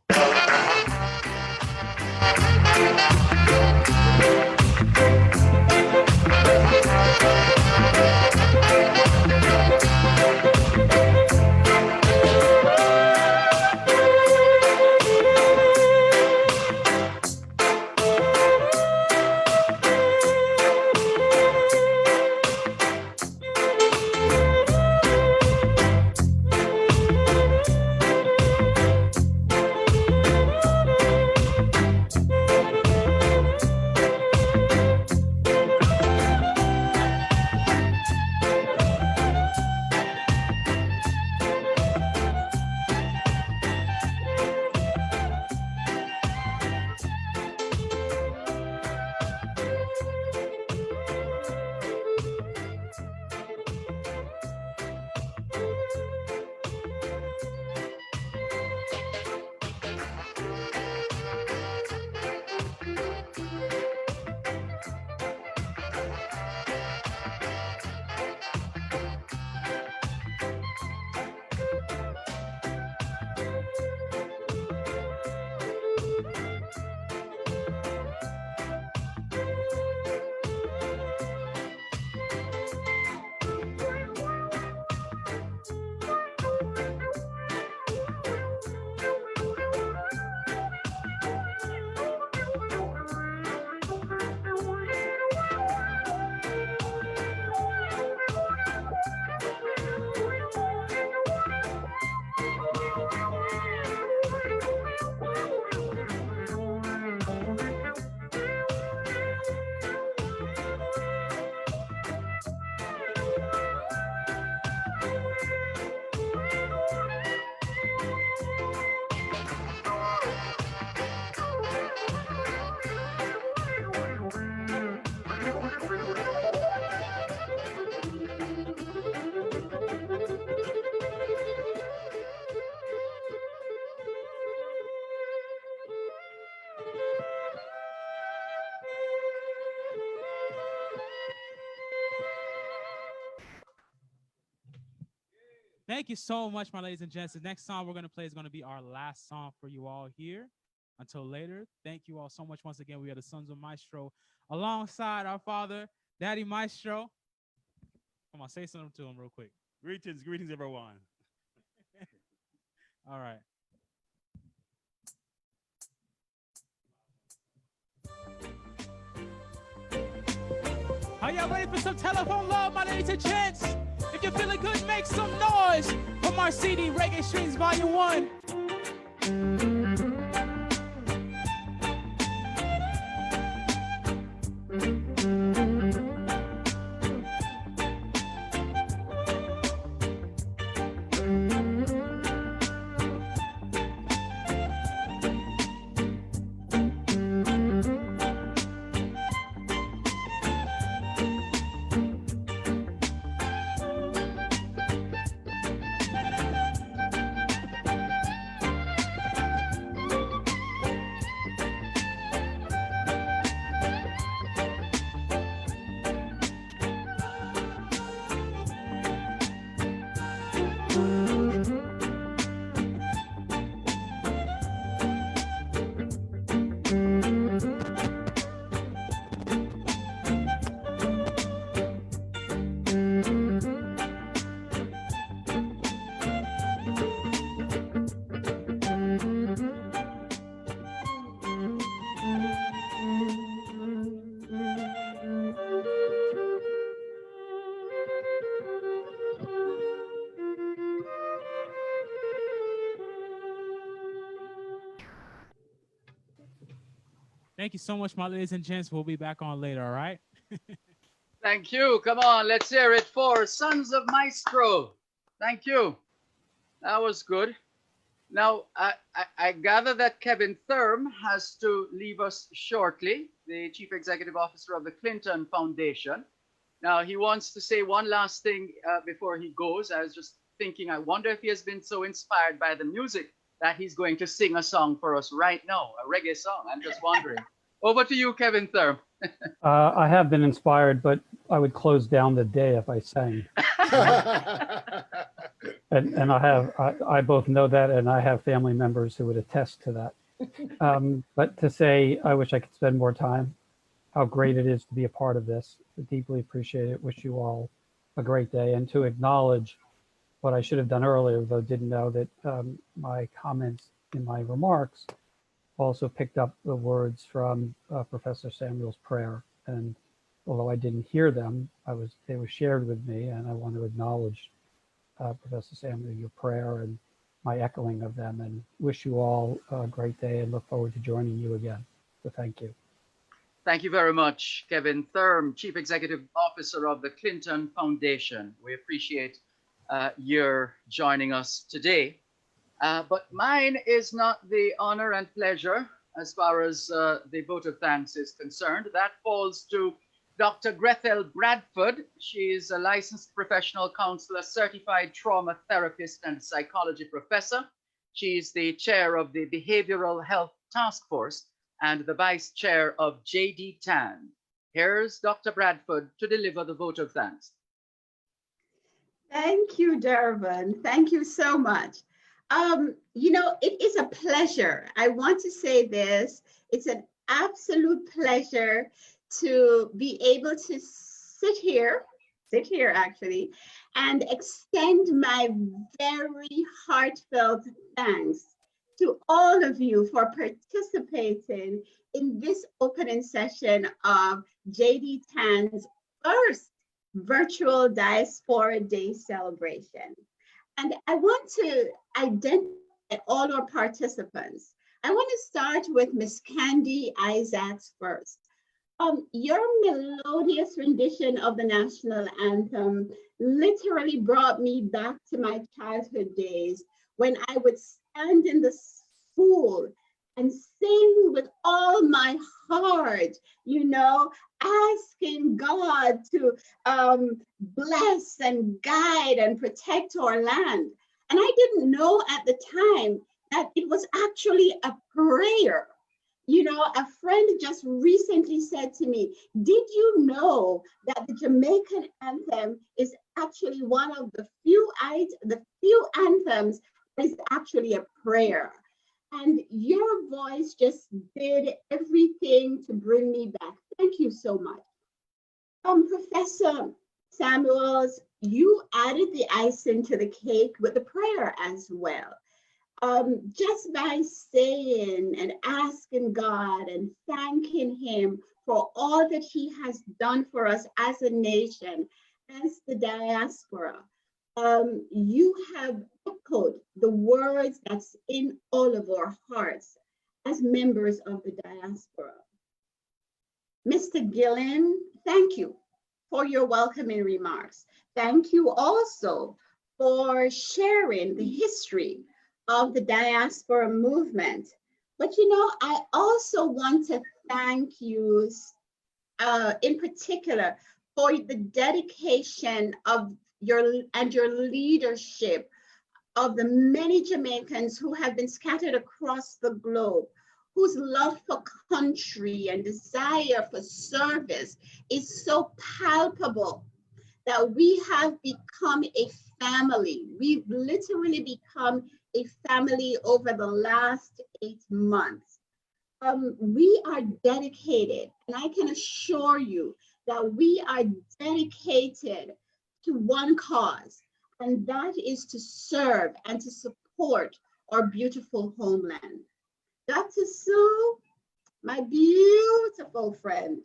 Thank you so much, my ladies and gents. The next song we're going to play is going to be our last song for you all here. Until later, thank you all so much once again. We are the Sons of Mystro alongside our father, Daddy Mystro. Come on, say something to him real quick. Greetings, everyone. All right. Are y'all ready for some telephone love, my ladies and gents? If you're feeling good, make some noise from our CD, Reggae Strings Volume 1. Thank you so much, my ladies and gents. We'll be back on later, all right? Thank you. Come on, let's hear it for Sons of Mystro. Thank you. That was good. Now, I gather that Kevin Thurm has to leave us shortly, the Chief Executive Officer of the Clinton Foundation. Now, he wants to say one last thing before he goes. I was just thinking, I wonder if he has been so inspired by the music that he's going to sing a song for us right now, a reggae song. I'm just wondering. Over to you, Kevin Thurm. I have been inspired, but I would close down the day if I sang. And I both know that, and I have family members who would attest to that. But to say, I wish I could spend more time, how great it is to be a part of this. I deeply appreciate it. Wish you all a great day, and to acknowledge what I should have done earlier, though didn't know that my comments in my remarks also picked up the words from Professor Samuel's prayer. And although I didn't hear them, they were shared with me, and I want to acknowledge Professor Samuel, your prayer and my echoing of them, and wish you all a great day and look forward to joining you again. So thank you. Thank you very much, Kevin Thurm, Chief Executive Officer of the Clinton Foundation. We appreciate your joining us today. But mine is not the honor and pleasure as far as the vote of thanks is concerned. That falls to Dr. Grethel Bradford. She is a licensed professional counselor, certified trauma therapist, and psychology professor. She's the chair of the Behavioral Health Taskforce and the vice chair of JDTAN. Here's Dr. Bradford to deliver the vote of thanks. Thank you, Dervan. Thank you so much. It is a pleasure. I want to say this. It's an absolute pleasure to be able to sit here actually, and extend my very heartfelt thanks to all of you for participating in this opening session of JDTAN's first virtual Diaspora Day celebration. And I want to identify all our participants. I want to start with Miss Candy Isaacs first. Your melodious rendition of the national anthem literally brought me back to my childhood days when I would stand in the school and sing with all my heart, asking God to bless and guide and protect our land. And I didn't know at the time that it was actually a prayer. A friend just recently said to me, did you know that the Jamaican anthem is actually one of the few anthems that is actually a prayer? And your voice just did everything to bring me back. Thank you so much. Professor Samuels, you added the icing to the cake with the prayer as well. Just by saying and asking God and thanking Him for all that He has done for us as a nation, as the diaspora, you have echoed the words that's in all of our hearts as members of the diaspora. Mr. Gilling, thank you for your welcoming remarks. Thank you also for sharing the history of the diaspora movement. But I also want to thank you in particular for the dedication of your leadership of the many Jamaicans who have been scattered across the globe, whose love for country and desire for service is so palpable that we have become a family. We've literally become a family over the last 8 months. We are dedicated, and I can assure you that we are dedicated to one cause, and that is to serve and to support our beautiful homeland. Dr. Sue, my beautiful friend,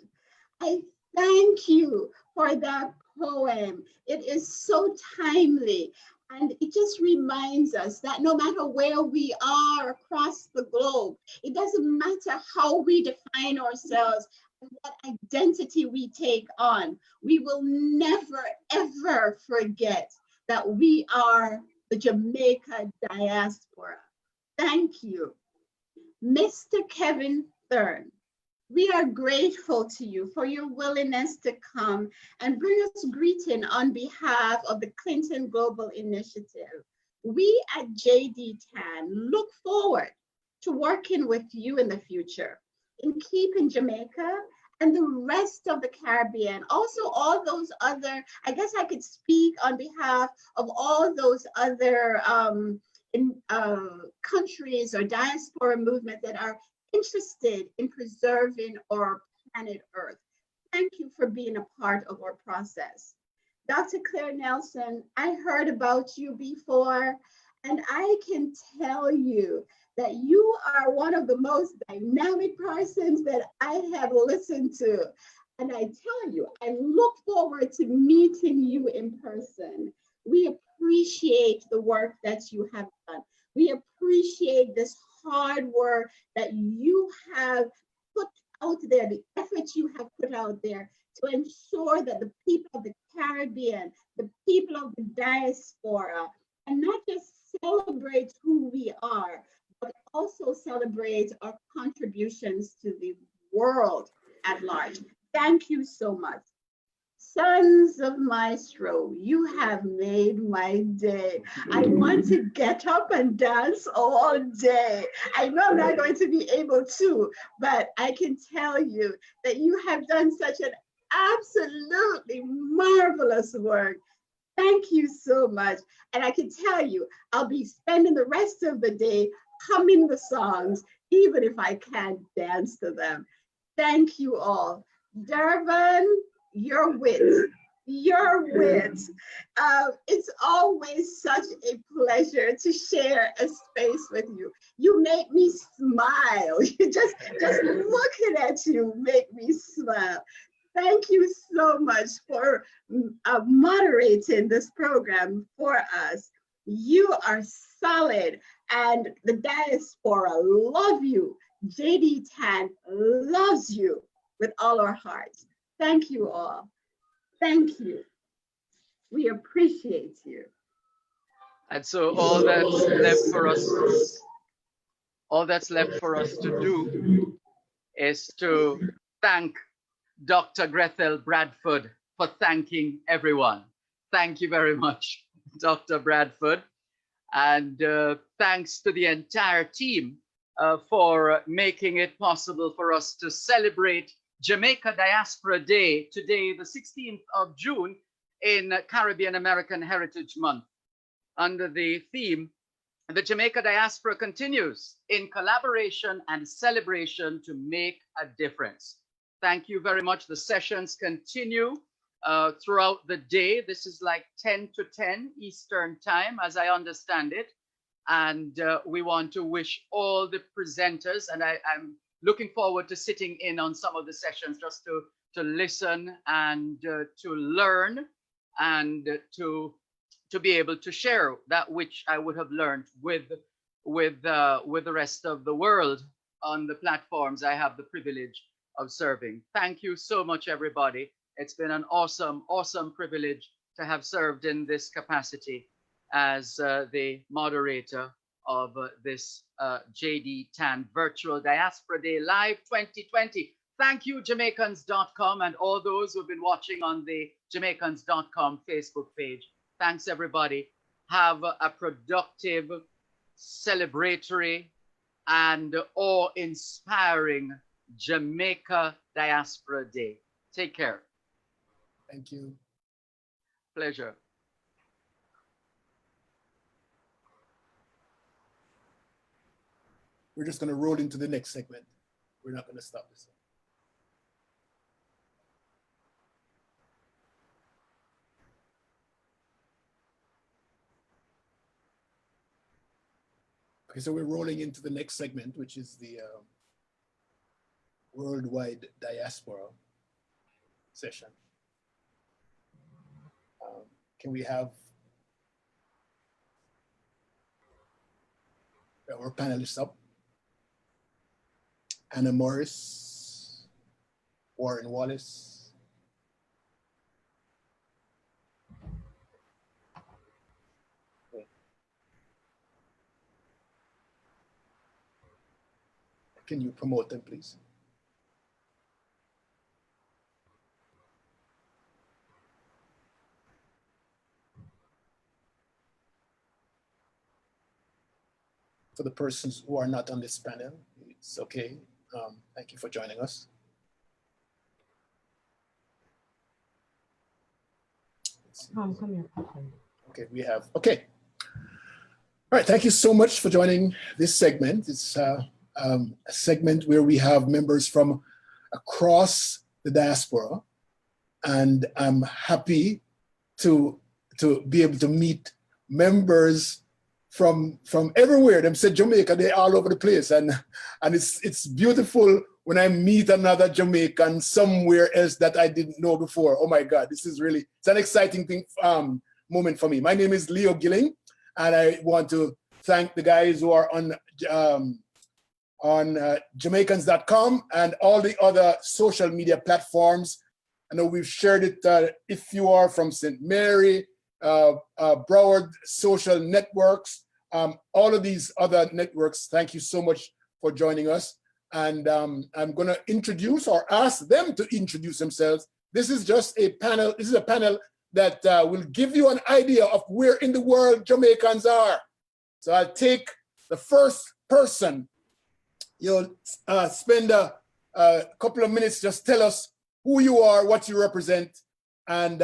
I thank you for that poem. It is so timely, and it just reminds us that no matter where we are across the globe, it doesn't matter how we define ourselves and what identity we take on, we will never, ever forget that we are the Jamaica diaspora. Thank you. Mr. Kevin Thurn, we are grateful to you for your willingness to come and bring us greeting on behalf of the Clinton Global Initiative. We at JDTAN look forward to working with you in the future in keeping Jamaica and the rest of the Caribbean, also all those other, I guess I could speak on behalf of all those other countries or diaspora movements that are interested in preserving our planet Earth. Thank you for being a part of our process. Dr. Claire Nelson, I heard about you before, and I can tell you that you are one of the most dynamic persons that I have listened to. And I tell you, I look forward to meeting you in person. We appreciate the work that you have done. We appreciate this hard work that you have put out there, the effort you have put out there to ensure that the people of the Caribbean, the people of the diaspora, and not just celebrate who we are, but also celebrate our contributions to the world at large. Thank you so much. Sons of Mystro, you have made my day. I want to get up and dance all day. I know I'm not going to be able to, but I can tell you that you have done such an absolutely marvelous work. Thank you so much. And I can tell you, I'll be spending the rest of the day humming the songs, even if I can't dance to them. Thank you all. Dervan, your wit. It's always such a pleasure to share a space with you. You make me smile. just looking at you make me smile. Thank you so much for moderating this program for us. You are solid, and the diaspora love you. JDTAN loves you with all our hearts. Thank you all. Thank you. We appreciate you. And so all that's left for us to do is to thank Dr. Grethel Bradford for thanking everyone. Thank you very much, Dr. Bradford. And thanks to the entire team for making it possible for us to celebrate Jamaica Diaspora Day today, the 16th of June, in Caribbean American Heritage Month, under the theme, "The Jamaica Diaspora Continues in Collaboration and Celebration to Make a Difference." Thank you very much. The sessions continue throughout the day. This is like 10 to 10 Eastern time, as I understand it. And we want to wish all the presenters, and I'm looking forward to sitting in on some of the sessions just to listen and to learn and to be able to share that which I would have learned with the rest of the world on the platforms I have the privilege of serving. Thank you so much, everybody. It's been an awesome, awesome privilege to have served in this capacity as the moderator of this JDTAN Virtual Diaspora Day Live 2020. Thank you, Jamaicans.com, and all those who've been watching on the Jamaicans.com Facebook page. Thanks, everybody. Have a productive, celebratory, and awe-inspiring Jamaica Diaspora Day. Take care. Thank you. Pleasure. We're just going to roll into the next segment. We're not going to stop this one. Okay, so we're rolling into the next segment, which is the Worldwide Diaspora session. Can we have our panelists up? Anna Morris, Warren Wallace. Okay. Can you promote them, please? For the persons who are not on this panel, it's okay. Thank you for joining us. Come here. Okay, we have, okay. All right, thank you so much for joining this segment. It's a segment where we have members from across the diaspora, and I'm happy to be able to meet members from everywhere. Them said Jamaica, they're all over the place, and it's beautiful when I meet another Jamaican somewhere else that I didn't know before. Oh my God, this is really, it's an exciting thing, moment for me. My name is Leo Gilling, and I want to thank the guys who are on Jamaicans.com and all the other social media platforms. I know we've shared it. If you are from St. Mary, Broward social networks, all of these other networks, thank you so much for joining us. And I'm going to introduce or ask them to introduce themselves. This is just a panel. This is a panel that will give you an idea of where in the world Jamaicans are. So I'll take the first person. You'll spend a couple of minutes, just tell us who you are, what you represent, and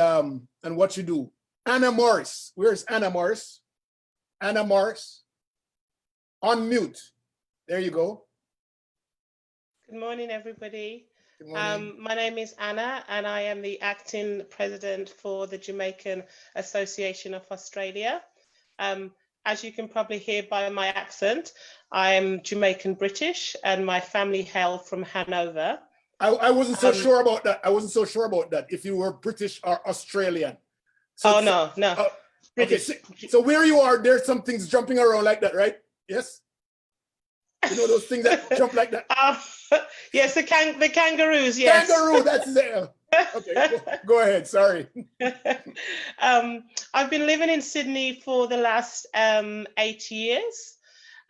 what you do. Anna Morris. Where's Anna Morris? Anna Morris. Unmute. There you go. Good morning, everybody. Good morning. My name is Anna, and I am the acting president for the Jamaican Association of Australia. As you can probably hear by my accent, I am Jamaican British, and my family hail from Hanover. I wasn't so sure about that. I wasn't so sure about that, if you were British or Australian. So, no. Okay, so where you are, there's some things jumping around like that, right? Yes? You know those things that jump like that? Yes, the kangaroos, yes. Kangaroo, that's it. Okay, go ahead, sorry. I've been living in Sydney for the last 8 years.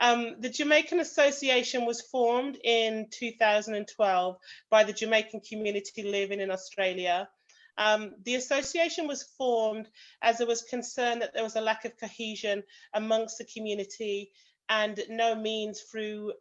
The Jamaican Association was formed in 2012 by the Jamaican community living in Australia. The association was formed as there was concern that there was a lack of cohesion amongst the community and no means through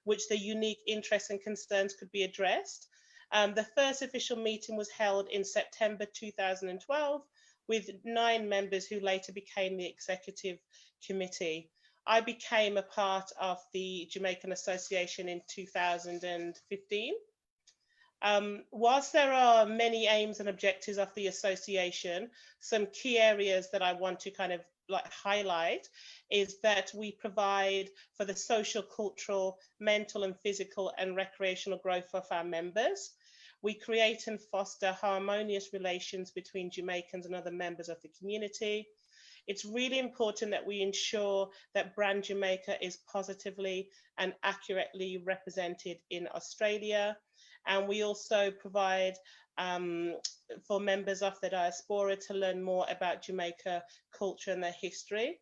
which the unique interests and concerns could be addressed. The first official meeting was held in September 2012 with 9 members who later became the executive committee. I became a part of the Jamaican Association in 2015. Whilst there are many aims and objectives of the association, some key areas that I want to kind of highlight is that we provide for the social, cultural, mental and physical and recreational growth of our members. We create and foster harmonious relations between Jamaicans and other members of the community. It's really important that we ensure that brand Jamaica is positively and accurately represented in Australia. And we also provide for members of the diaspora to learn more about Jamaica culture and their history.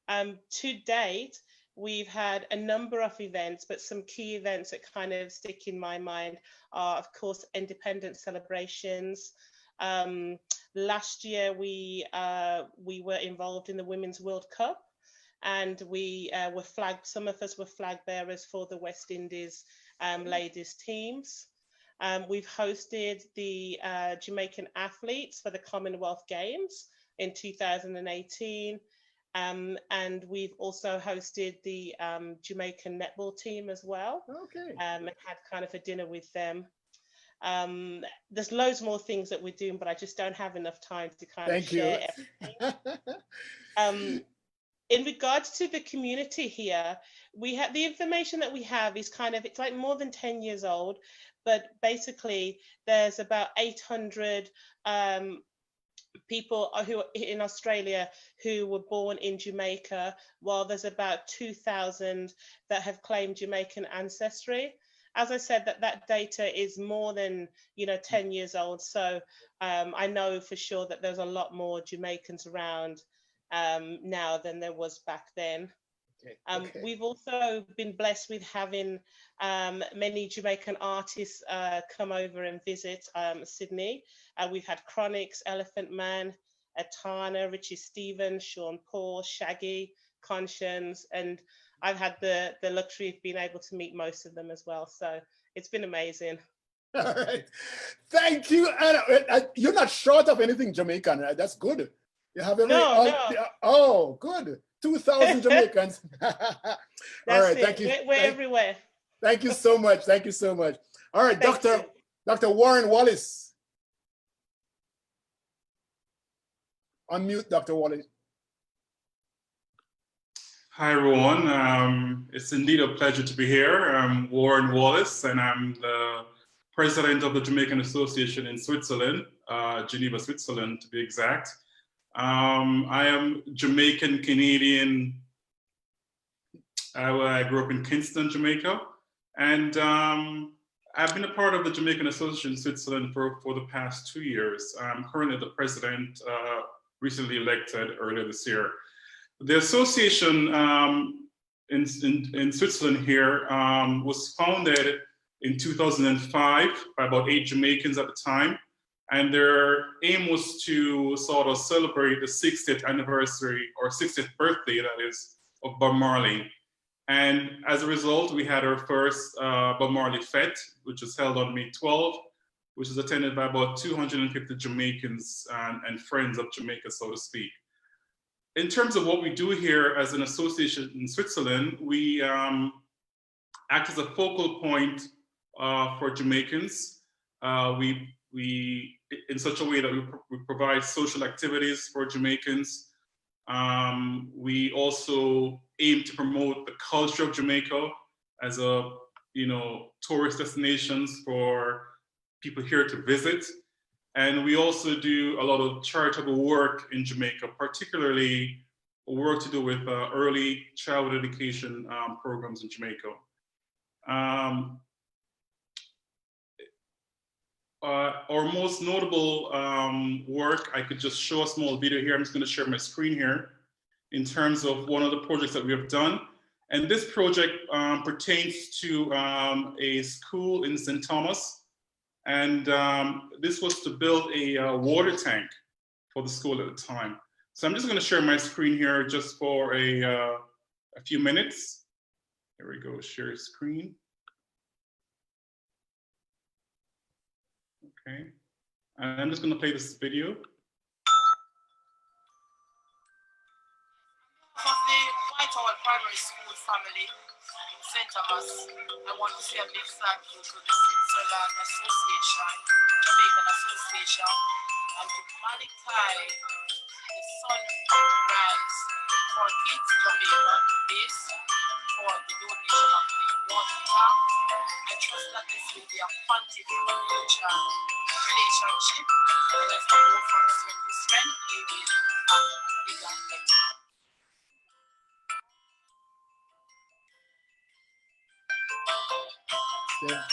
To date, we've had a number of events, but some key events that kind of stick in my mind are, of course, independence celebrations. Last year, we were involved in the Women's World Cup, and we were flagged, some of us were flag bearers for the West Indies ladies teams. We've hosted the Jamaican athletes for the Commonwealth Games in 2018. And we've also hosted the Jamaican netball team as well. Okay. And had kind of a dinner with them. There's loads more things that we're doing, but I just don't have enough time to kind of share everything. In regards to the community here, we have the information that we have is kind of, it's like more than 10 years old, but basically there's about 800 people who are in Australia who were born in Jamaica, while there's about 2,000 that have claimed Jamaican ancestry. As I said, that data is more than 10 years old. So I know for sure that there's a lot more Jamaicans around now than there was back then. We've also been blessed with having many Jamaican artists come over and visit Sydney. We've had Chronix, Elephant Man, Atana, Richie Stevens, Sean Paul, Shaggy, Conscience, and I've had the luxury of being able to meet most of them as well. So it's been amazing. All right. Thank you. And you're not short of anything Jamaican, right? That's good. You have every, No. Oh, good. 2,000 Jamaicans. All right. Thank you. We're everywhere. Thank you so much. Thank you so much. All right, Dr. Warren Wallace. Unmute, Dr. Wallace. Hi, everyone. It's indeed a pleasure to be here. I'm Warren Wallace, and I'm the president of the Jamaican Association in Switzerland, Geneva, Switzerland, to be exact. I am Jamaican Canadian. I grew up in Kingston, Jamaica, and I've been a part of the Jamaican Association in Switzerland for the past 2 years. I'm currently the president, recently elected earlier this year. The association in Switzerland here was founded in 2005 by about 8 Jamaicans at the time. And their aim was to sort of celebrate the 60th anniversary or 60th birthday, that is, of Bob Marley. And as a result, we had our first Bob Marley Fete, which was held on May 12th, which was attended by about 250 Jamaicans and friends of Jamaica, so to speak. In terms of what we do here as an association in Switzerland, we act as a focal point for Jamaicans. We in such a way that we provide social activities for Jamaicans. We also aim to promote the culture of Jamaica as a, tourist destinations for people here to visit. And we also do a lot of charitable work in Jamaica, particularly work to do with early childhood education programs in Jamaica. Our most notable work, I could just show a small video here. I'm just going to share my screen here in terms of one of the projects that we have done. And this project pertains to a school in St. Thomas. And this was to build a water tank for the school at the time. So I'm just going to share my screen here just for a few minutes. Here we go, share screen. Okay, and I'm just going to play this video. Of the White Owl Primary School family in St. Thomas, I want to say a big thank you to the Switzerland Association, Jamaican Association, and to Malachi, the Sunrise for Kids Jamaican base for the donation of the water tank. I trust that this will be a continued future relationship. And as we go from strength to strength, we will have bigger and better. Yeah.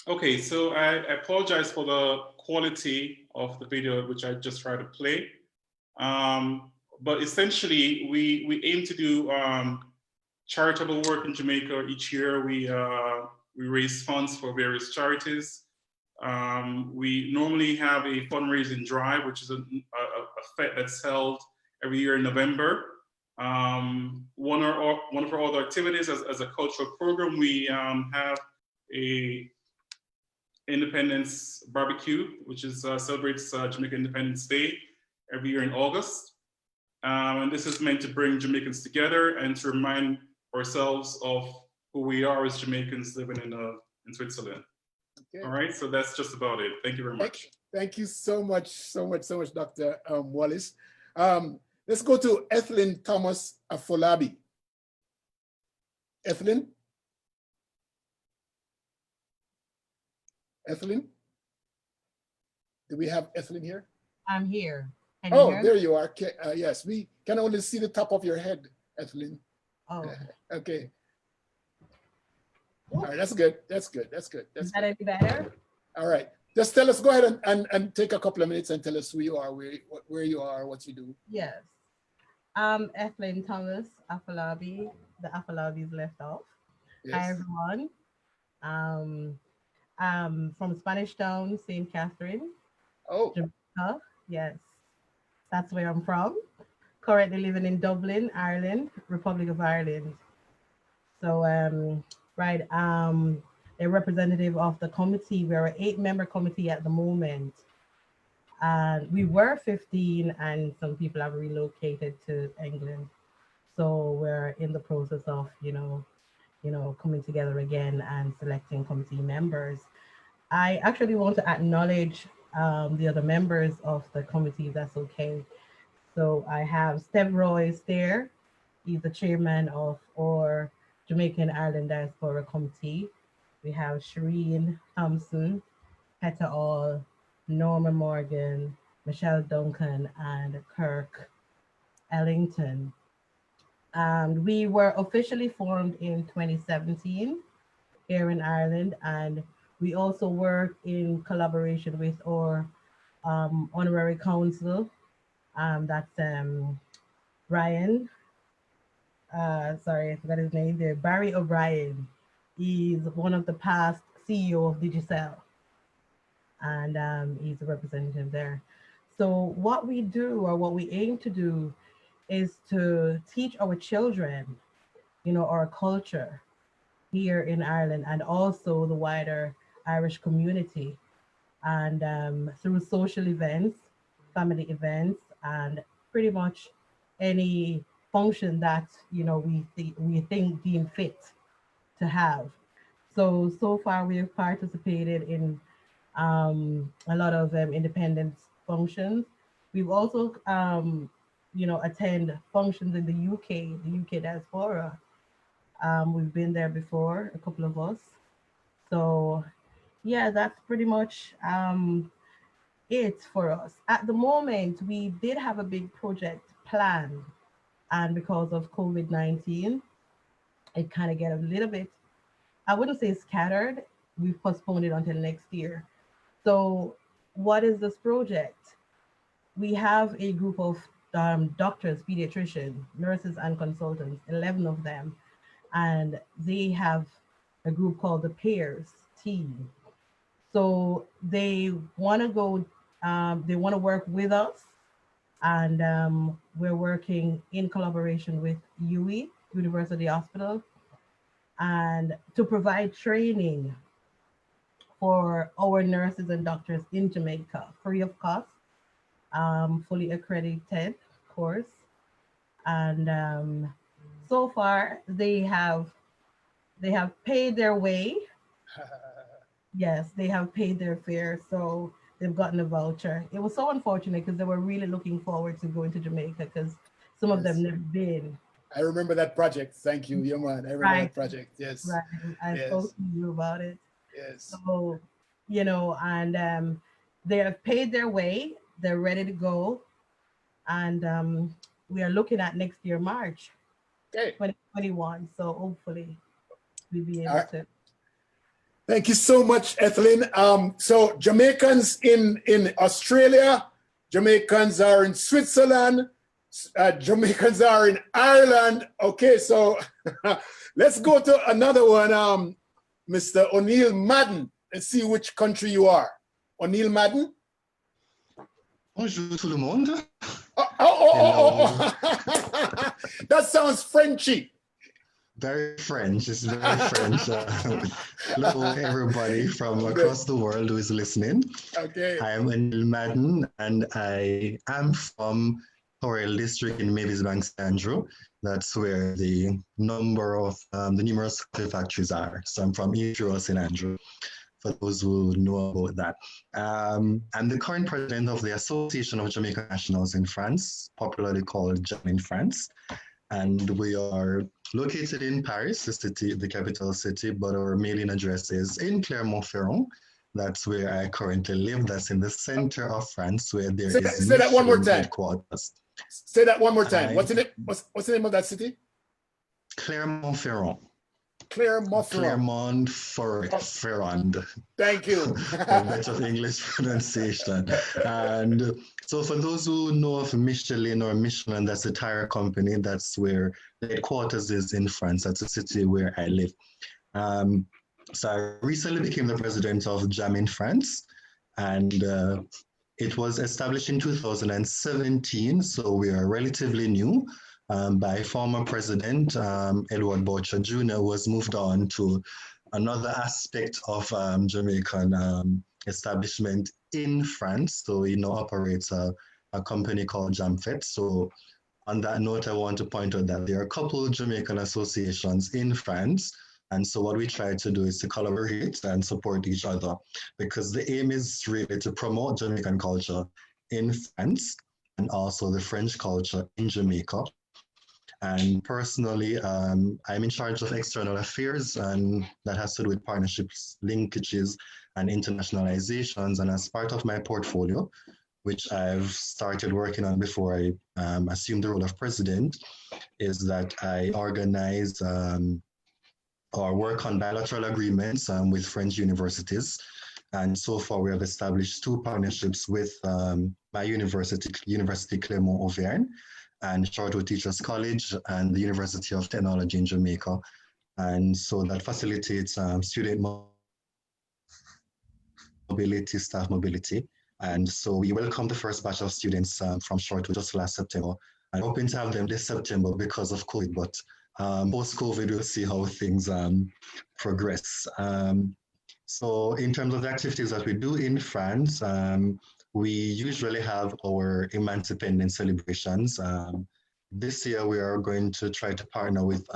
Okay, so I apologize for the quality of the video, which I just tried to play. But essentially, we aim to do charitable work in Jamaica each year. We raise funds for various charities. We normally have a fundraising drive, which is a fete that's held every year in November. One of our other activities as a cultural program, we have a Independence Barbecue, which is celebrates Jamaica Independence Day every year in August. And this is meant to bring Jamaicans together and to remind ourselves of who we are as Jamaicans living in Switzerland. Okay. All right, so that's just about it. Thank you very much. Thank you so much, Dr. Wallace. Let's go to Ethelyn Thomas Afolabi. Ethelyn? Ethelyn? Do we have Ethelyn here? I'm here. Can you hear? There you are. Yes, we can only see the top of your head, Ethelyn. Oh. Okay. All right, that's good. That's good. That's good. That's Is that any better? all right. Just tell us, go ahead and take a couple of minutes and tell us who you are, where you are, what you do. Yes. Ethlyn Thomas, Afalabi. The Afalabi is left off. Yes. Hi, everyone. From Spanish Town, St. Catherine. Oh. Jamaica. Yes. That's where I'm from. Currently living in Dublin, Ireland, Republic of Ireland. So, right, a representative of the committee. We're an 8-member committee at the moment. And we were 15 and some people have relocated to England. So we're in the process of, coming together again and selecting committee members. I actually want to acknowledge the other members of the committee, if that's okay. So I have Steve Royce there. He's the chairman of our Jamaican Ireland Diaspora Committee. We have Shireen Thompson, Peter All, Norma Morgan, Michelle Duncan, and Kirk Ellington. We were officially formed in 2017 here in Ireland, and we also work in collaboration with our honorary council. That's Brian. Sorry, I forgot his name there. Barry O'Brien. He's one of the past CEO of Digicel, and he's a representative there. So what we do, or what we aim to do, is to teach our children, our culture here in Ireland, and also the wider Irish community, and through social events, family events, and pretty much any function that we think deem fit to have. So far we have participated in a lot of independent functions. We've also attend functions in the UK Diaspora. We've been there before, a couple of us. So yeah, that's pretty much it for us. At the moment, we did have a big project planned, and because of COVID-19, it kind of get a little bit, I wouldn't say scattered. We've postponed it until next year. So what is this project? We have a group of doctors, pediatricians, nurses, and consultants, 11 of them, and they have a group called the Peers team. So they want to go, they want to work with us, and we're working in collaboration with UE, University Hospital, and to provide training for our nurses and doctors in Jamaica, free of cost, fully accredited course. And so far they have paid their way. Yes, they have paid their fare, so they've gotten a voucher. It was so unfortunate because they were really looking forward to going to Jamaica because some of them never been. I remember that project. Thank you, young man. I remember that project. Yes. Right. I spoke to you about it. Yes. So, and they have paid their way. They're ready to go. And we are looking at next year, March 2021. So hopefully we'll be able to. Thank you so much, Ethelyn. So Jamaicans in Australia, Jamaicans are in Switzerland, Jamaicans are in Ireland. Okay, so let's go to another one, Mr. O'Neill Madden. Let's see which country you are. O'Neill Madden? Bonjour tout le monde. That sounds Frenchy. Very French. It's very French. Hello, everybody from across the world who is listening. Okay. I am Anil Madden, and I am from Torrell District in Mavis Bank, Andrew. That's where the number of the numerous coffee factories are. So I'm from East Row, St. Andrew, for those who know about that. I'm the current president of the Association of Jamaican Nationals in France, popularly called JAN in France. And we are located in Paris, the city, the capital city, but our mailing address is in Clermont-Ferrand. That's where I currently live. That's in the center of France, where there is say that one more time. Headquarters. Say that one more time. What's the name of that city? Clermont-Ferrand. Clermont-Ferrand. Thank you. For better English pronunciation. And so for those who know of Michelin or Michelin, that's a tire company. That's where the headquarters is in France. That's the city where I live. So I recently became the president of JAM in France, and it was established in 2017, so we are relatively new, by former president Edward Boucher Jr., who was moved on to another aspect of Jamaican establishment in France. So he now operates a company called JAMFET. So on that note, I want to point out that there are a couple of Jamaican associations in France. And so what we try to do is to collaborate and support each other, because the aim is really to promote Jamaican culture in France and also the French culture in Jamaica. And personally, I'm in charge of external affairs, and that has to do with partnerships, linkages, and internationalizations. And as part of my portfolio, which I've started working on before I assumed the role of president, is that I organize or work on bilateral agreements with French universities. And so far we have established 2 partnerships with my University Clermont-Auvergne and Charlotte Teachers College and the University of Technology in Jamaica. And so that facilitates student mobility, staff mobility. And so we welcomed the first batch of students from Charlotte just last September. I'm hoping to have them this September because of COVID, but post-COVID, we'll see how things progress. So in terms of the activities that we do in France, we usually have our Emancipation celebrations. This year, we are going to try to partner with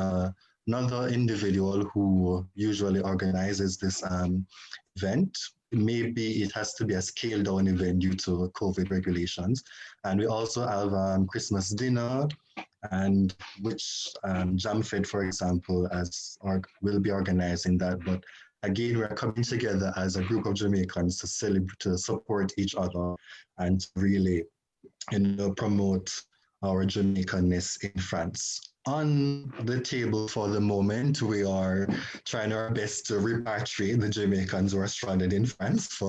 another individual who usually organizes this event. Maybe it has to be a scaled down event due to COVID regulations. And we also have Christmas dinner, and which JAMFED, for example, will be organizing that. But again, we're coming together as a group of Jamaicans to celebrate, to support each other, and to really, promote our Jamaicanness in France. On the table for the moment, we are trying our best to repatriate the Jamaicans who are stranded in France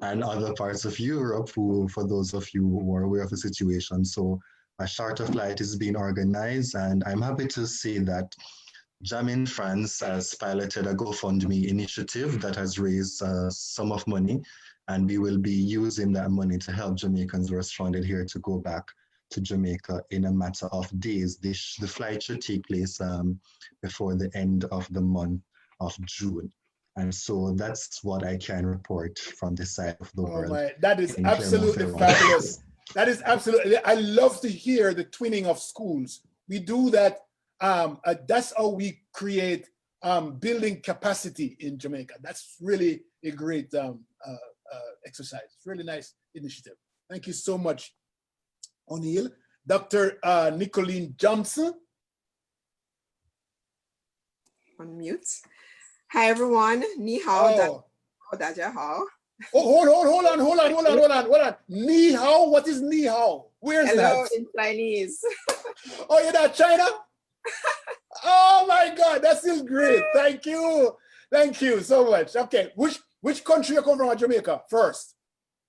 and other parts of Europe, for those of you who are aware of the situation. So a charter flight is being organized, and I'm happy to see that JAM in France has piloted a GoFundMe initiative that has raised a sum of money, and we will be using that money to help Jamaicans who are stranded here to go back to Jamaica in a matter of days. The flight should take place before the end of the month of June. And so that's what I can report from this side of the world. My, that is absolutely fabulous. That is absolutely, I love to hear the twinning of schools. We do that. That's how we create building capacity in Jamaica. That's really a great exercise. It's really nice initiative. Thank you so much, O'Neill. Dr. Nicolene Johnson. On mute. Hi, everyone. Ni hao. Daja hao. Oh, hold on. Ni hao? What is ni hao? Where's that? Hello in Chinese. Oh, you're not China? Oh my God, that's still great. Thank you. Thank you so much. Okay, which country you come from, Jamaica first?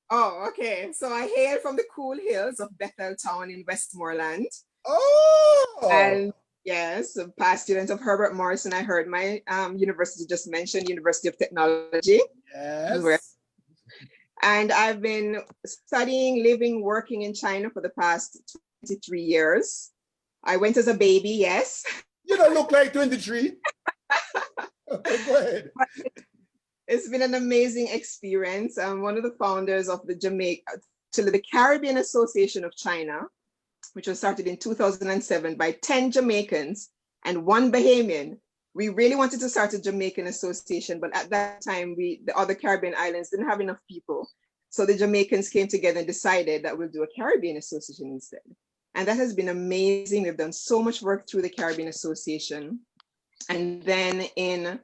Oh, okay. So I hail from the cool hills of Bethel Town in Westmoreland. Oh! And yes, a past student of Herbert Morrison. I heard my university just mentioned, University of Technology. Yes. And I've been studying, living, working in China for the past 23 years. I went as a baby, yes. You don't look like 23. Okay, go ahead. It's been an amazing experience. I'm one of the founders of the Caribbean Association of China, which was started in 2007 by 10 Jamaicans and 1 Bahamian. We really wanted to start a Jamaican association, but at that time, the other Caribbean islands didn't have enough people. So the Jamaicans came together and decided that we'll do a Caribbean association instead. And that has been amazing. We've done so much work through the Caribbean Association. And then in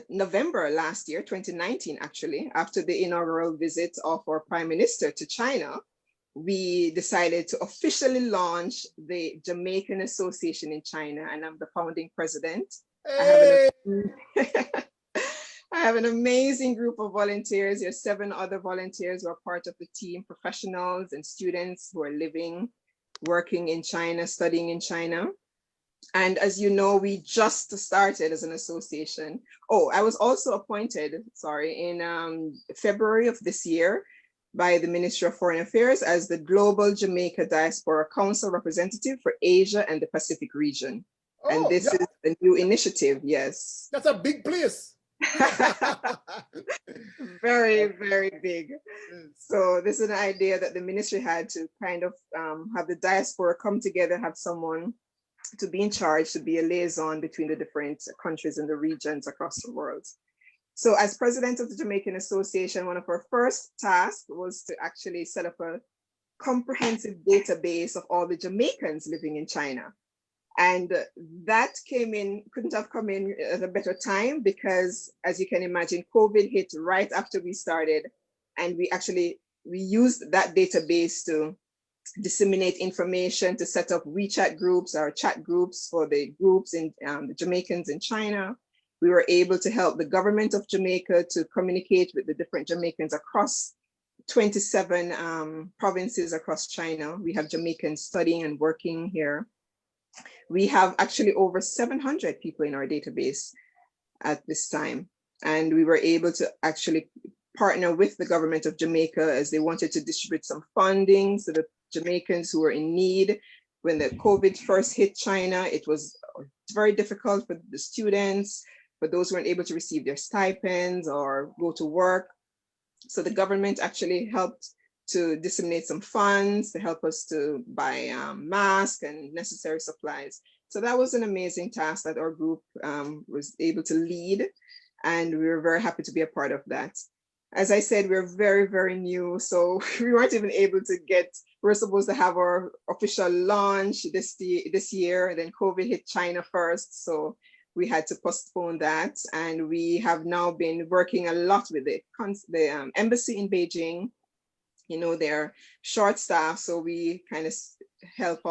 November last year, 2019, actually, after the inaugural visit of our Prime Minister to China, we decided to officially launch the Jamaican Association in China, and I'm the founding president. Hey. I have an amazing group of volunteers. There's 7 other volunteers who are part of the team, professionals and students who are living, working in China, studying in China. And as you know, we just started as an association. Oh, I was also appointed, in February of this year by the Ministry of Foreign Affairs as the Global Jamaica Diaspora Council representative for Asia and the Pacific region. Oh, and this is a new initiative, yes. That's a big place. Very, very big. So this is an idea that the ministry had to kind of have the diaspora come together, have someone to be in charge, to be a liaison between the different countries and the regions across the world. So as president of the Jamaican Association, one of our first tasks was to actually set up a comprehensive database of all the Jamaicans living in China. And that couldn't have come in at a better time because, as you can imagine, COVID hit right after we started. And we used that database to disseminate information, to set up WeChat groups or chat groups for the groups in the Jamaicans in China. We were able to help the government of Jamaica to communicate with the different Jamaicans across 27 provinces across China. We have Jamaicans studying and working here. We have actually over 700 people in our database at this time. And we were able to actually partner with the government of Jamaica as they wanted to distribute some funding to the Jamaicans who were in need. When the COVID first hit China, it was very difficult for the students, for those who weren't able to receive their stipends or go to work. So the government actually helped to disseminate some funds to help us to buy masks and necessary supplies. So that was an amazing task that our group was able to lead, and we were very happy to be a part of that. As I said, we're very, very new, so we weren't even able to we're supposed to have our official launch this year, and then COVID hit China first, so we had to postpone that. And we have now been working a lot with the embassy in Beijing. You know, they're short staffed, so we kind of help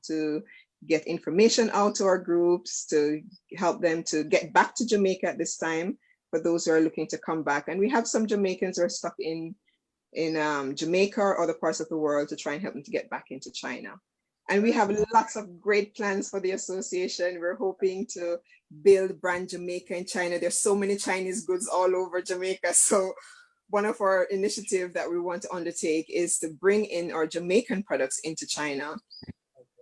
to get information out to our groups, to help them to get back to Jamaica at this time for those who are looking to come back. And we have some Jamaicans who are stuck in Jamaica or other parts of the world to try and help them to get back into China. And we have lots of great plans for the association. We're hoping to build brand Jamaica in China. There's so many Chinese goods all over Jamaica. So one of our initiatives that we want to undertake is to bring in our Jamaican products into China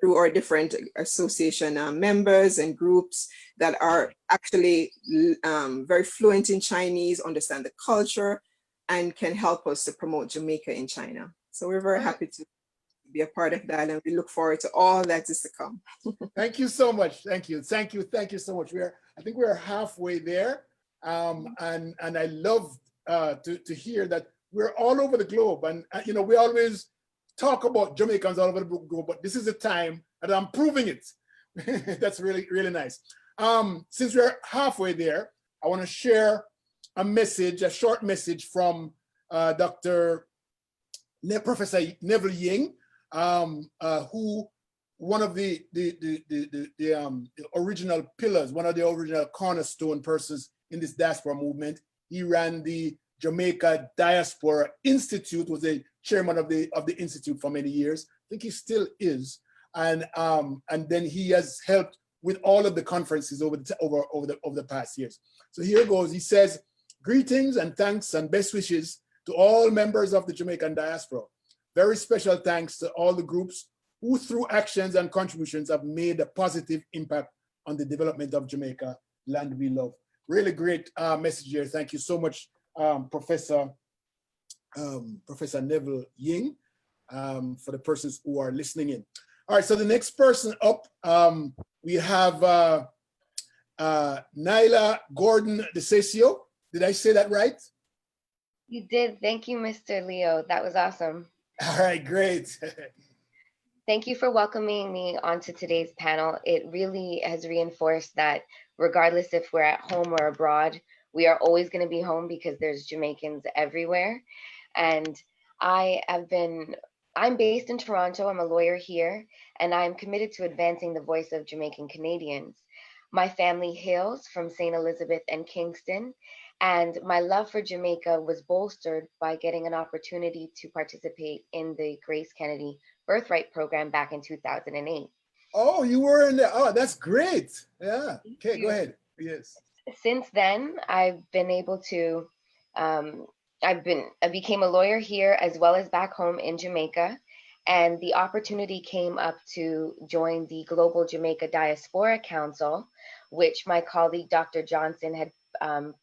through our different association members and groups that are actually very fluent in Chinese, understand the culture, and can help us to promote Jamaica in China. So we're very happy to be a part of that, and we look forward to all that is to come. Thank you so much. Thank you so much. I think we're halfway there, and I love to hear that we're all over the globe, and you know, we always talk about Jamaicans all over the globe, but this is the time that I'm proving it. That's really, really nice. Since we're halfway there, I want to share a short message from Professor Neville Ying, who one of the original pillars, one of the original cornerstone persons in this diaspora movement. He ran the Jamaica Diaspora Institute, was a chairman of the institute for many years. I think he still is, and then he has helped with all of the conferences over the past years. So here goes. He says, "Greetings and thanks and best wishes to all members of the Jamaican diaspora. Very special thanks to all the groups who, through actions and contributions, have made a positive impact on the development of Jamaica, land we love." Really great message here. Thank you so much, Professor Neville Ying, for the persons who are listening in. All right, so the next person up, we have Nyla Gordon DeCesio. Did I say that right? You did. Thank you, Mr. Leo. That was awesome. All right, great. Thank you for welcoming me onto today's panel. It really has reinforced that regardless if we're at home or abroad, we are always going to be home because there's Jamaicans everywhere. And I'm based in Toronto. I'm a lawyer here, and I'm committed to advancing the voice of Jamaican Canadians. My family hails from St. Elizabeth and Kingston, and my love for Jamaica was bolstered by getting an opportunity to participate in the Grace Kennedy Birthright Program back in 2008. Oh, you were in there. Oh, that's great. Yeah. Okay, go ahead. Yes. Since then, I've been able to, I became a lawyer here as well as back home in Jamaica. And the opportunity came up to join the Global Jamaica Diaspora Council, which my colleague, Dr. Johnson, had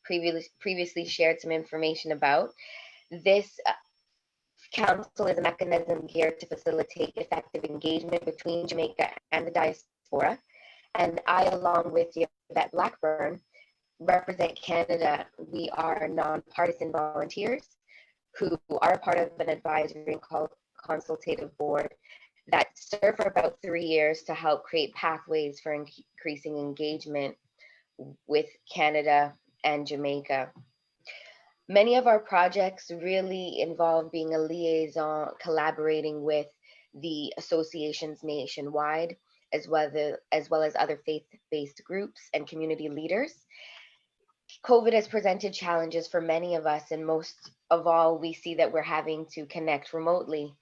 previously shared some information about. This council is a mechanism geared to facilitate effective engagement between Jamaica and the diaspora. And I, along with Yvette Blackburn, represent Canada. We are nonpartisan volunteers who are a part of an advisory and consultative board that serve for about 3 years to help create pathways for increasing engagement with Canada and Jamaica. Many of our projects really involve being a liaison, collaborating with the associations nationwide, as well as other faith-based groups and community leaders. COVID has presented challenges for many of us, and most of all, we see that we're having to connect remotely.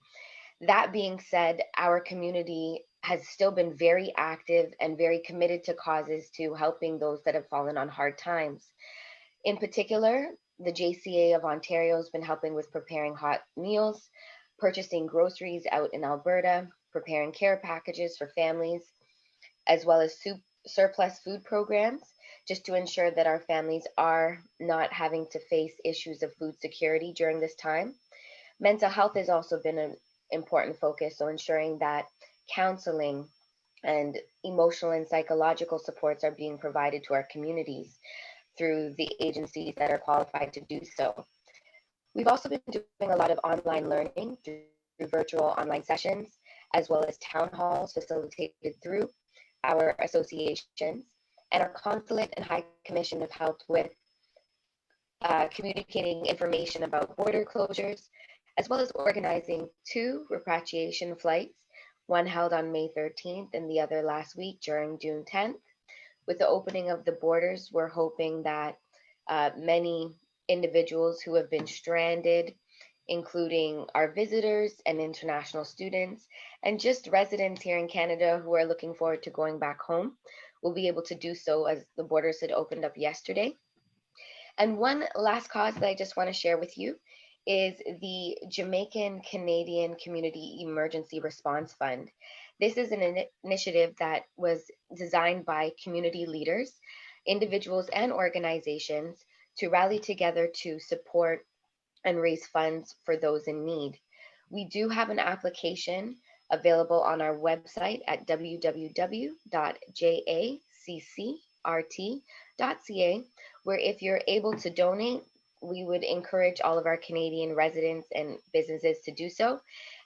That being said, our community has still been very active and very committed to causes to helping those that have fallen on hard times. In particular, the JCA of Ontario has been helping with preparing hot meals, purchasing groceries out in Alberta, preparing care packages for families, as well as surplus food programs, just to ensure that our families are not having to face issues of food security during this time. Mental health has also been an important focus, so ensuring that counseling and emotional and psychological supports are being provided to our communities through the agencies that are qualified to do so. We've also been doing a lot of online learning through virtual online sessions, as well as town halls facilitated through our associations. And our consulate and high commission have helped with communicating information about border closures, as well as organizing 2 repatriation flights, one held on May 13th and the other last week during June 10th. With the opening of the borders, we're hoping that many individuals who have been stranded, including our visitors and international students, and just residents here in Canada who are looking forward to going back home, will be able to do so as the borders had opened up yesterday. And one last cause that I just want to share with you is the Jamaican Canadian Community Emergency Response Fund. This is an initiative that was designed by community leaders, individuals, and organizations to rally together to support and raise funds for those in need. We do have an application available on our website at www.jaccrt.ca, where if you're able to donate, we would encourage all of our Canadian residents and businesses to do so.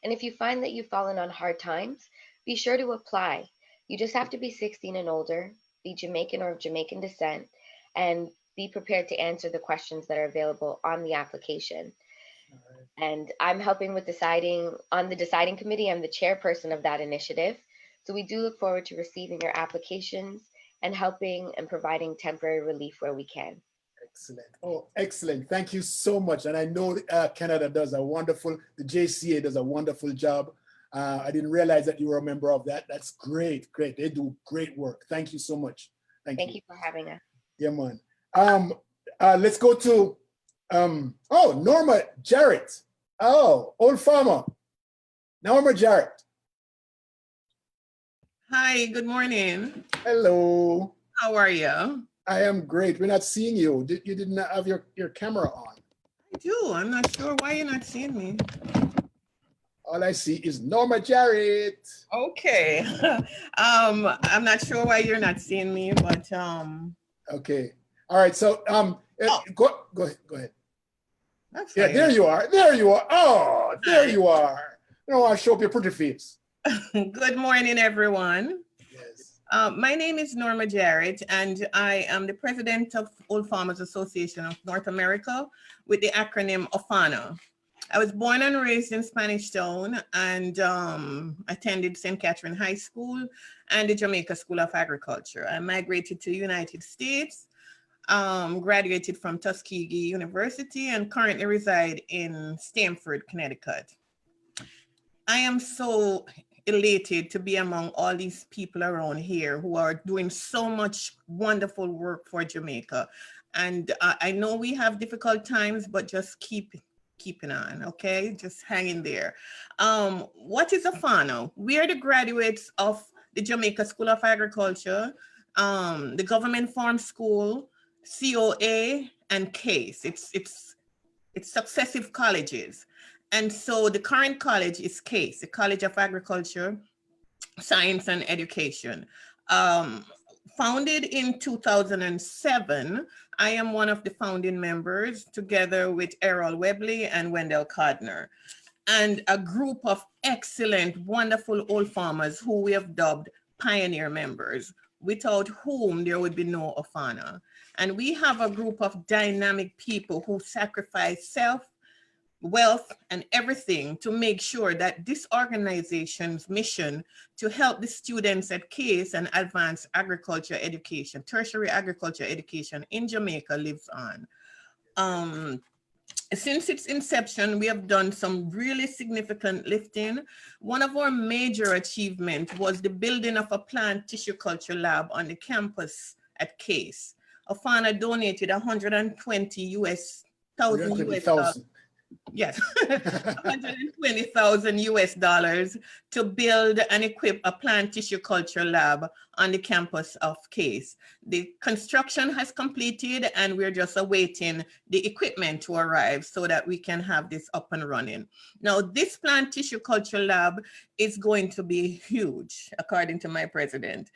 And if you find that you've fallen on hard times, be sure to apply. You just have to be 16 and older, be Jamaican or of Jamaican descent, and be prepared to answer the questions that are available on the application. And I'm helping with deciding on the deciding committee. I'm the chairperson of that initiative. So we do look forward to receiving your applications and helping and providing temporary relief where we can. Excellent. Oh, excellent. Thank you so much. And I know Canada does a wonderful, the JCA does a wonderful job. I didn't realize that you were a member of that. That's great, great. They do great work. Thank you so much. Thank you for having us. Yeah, man. Let's go to, Norma Jarrett. Oh, old farmer. Norma Jarrett. Hi, good morning. Hello. How are you? I am great. We're not seeing you. You didn't have your camera on. I do. I'm not sure why you're not seeing me. All I see is Norma Jarrett. Okay. I'm not sure why you're not seeing me, but Okay. All right. So go ahead. That's yeah, there you are. There you are. Oh, there you are. You know, I'll show up your pretty face. Good morning, everyone. Yes. My name is Norma Jarrett, and I am the president of Old Farmers Association of North America with the acronym OFANA. I was born and raised in Spanish Town and attended St. Catherine High School and the Jamaica School of Agriculture. I migrated to the United States, graduated from Tuskegee University, and currently reside in Stamford, Connecticut. I am so elated to be among all these people around here who are doing so much wonderful work for Jamaica. And I know we have difficult times, but just keeping on, okay? Just hang in there. What is AFANA? We are the graduates of the Jamaica School of Agriculture, the Government Farm School, COA, and CASE. It's successive colleges. And so the current college is CASE, the College of Agriculture, Science and Education. Founded in 2007, I am one of the founding members together with Errol Webley and Wendell Codner, and a group of excellent, wonderful old farmers who we have dubbed pioneer members, without whom there would be no AFANA. And we have a group of dynamic people who sacrifice self, wealth, and everything to make sure that this organization's mission to help the students at CASE and advance agriculture education, tertiary agriculture education in Jamaica lives on. Since its inception, we have done some really significant lifting. One of our major achievements was the building of a plant tissue culture lab on the campus at CASE. AFANA donated 120,000 US dollars. Yes, 120,000 US dollars to build and equip a plant tissue culture lab on the campus of CASE. The construction has completed and we're just awaiting the equipment to arrive so that we can have this up and running. Now, this plant tissue culture lab is going to be huge, according to my president.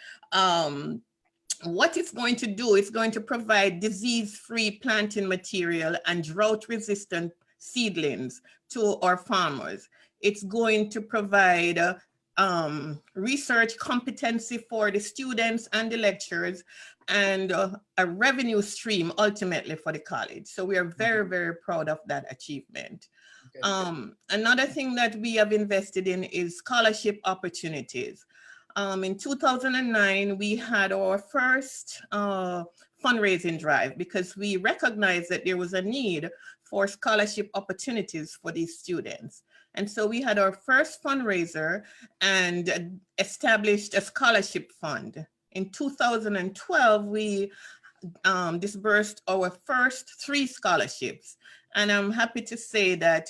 What it's going to do, it's going to provide disease-free planting material and drought-resistant seedlings to our farmers. It's going to provide research competency for the students and the lecturers, and a revenue stream ultimately for the college. So we are very, very proud of that achievement. Okay. Another thing that we have invested in is scholarship opportunities. In 2009, we had our first fundraising drive because we recognized that there was a need for scholarship opportunities for these students. And so we had our first fundraiser and established a scholarship fund. In 2012, we disbursed our first 3 scholarships. And I'm happy to say that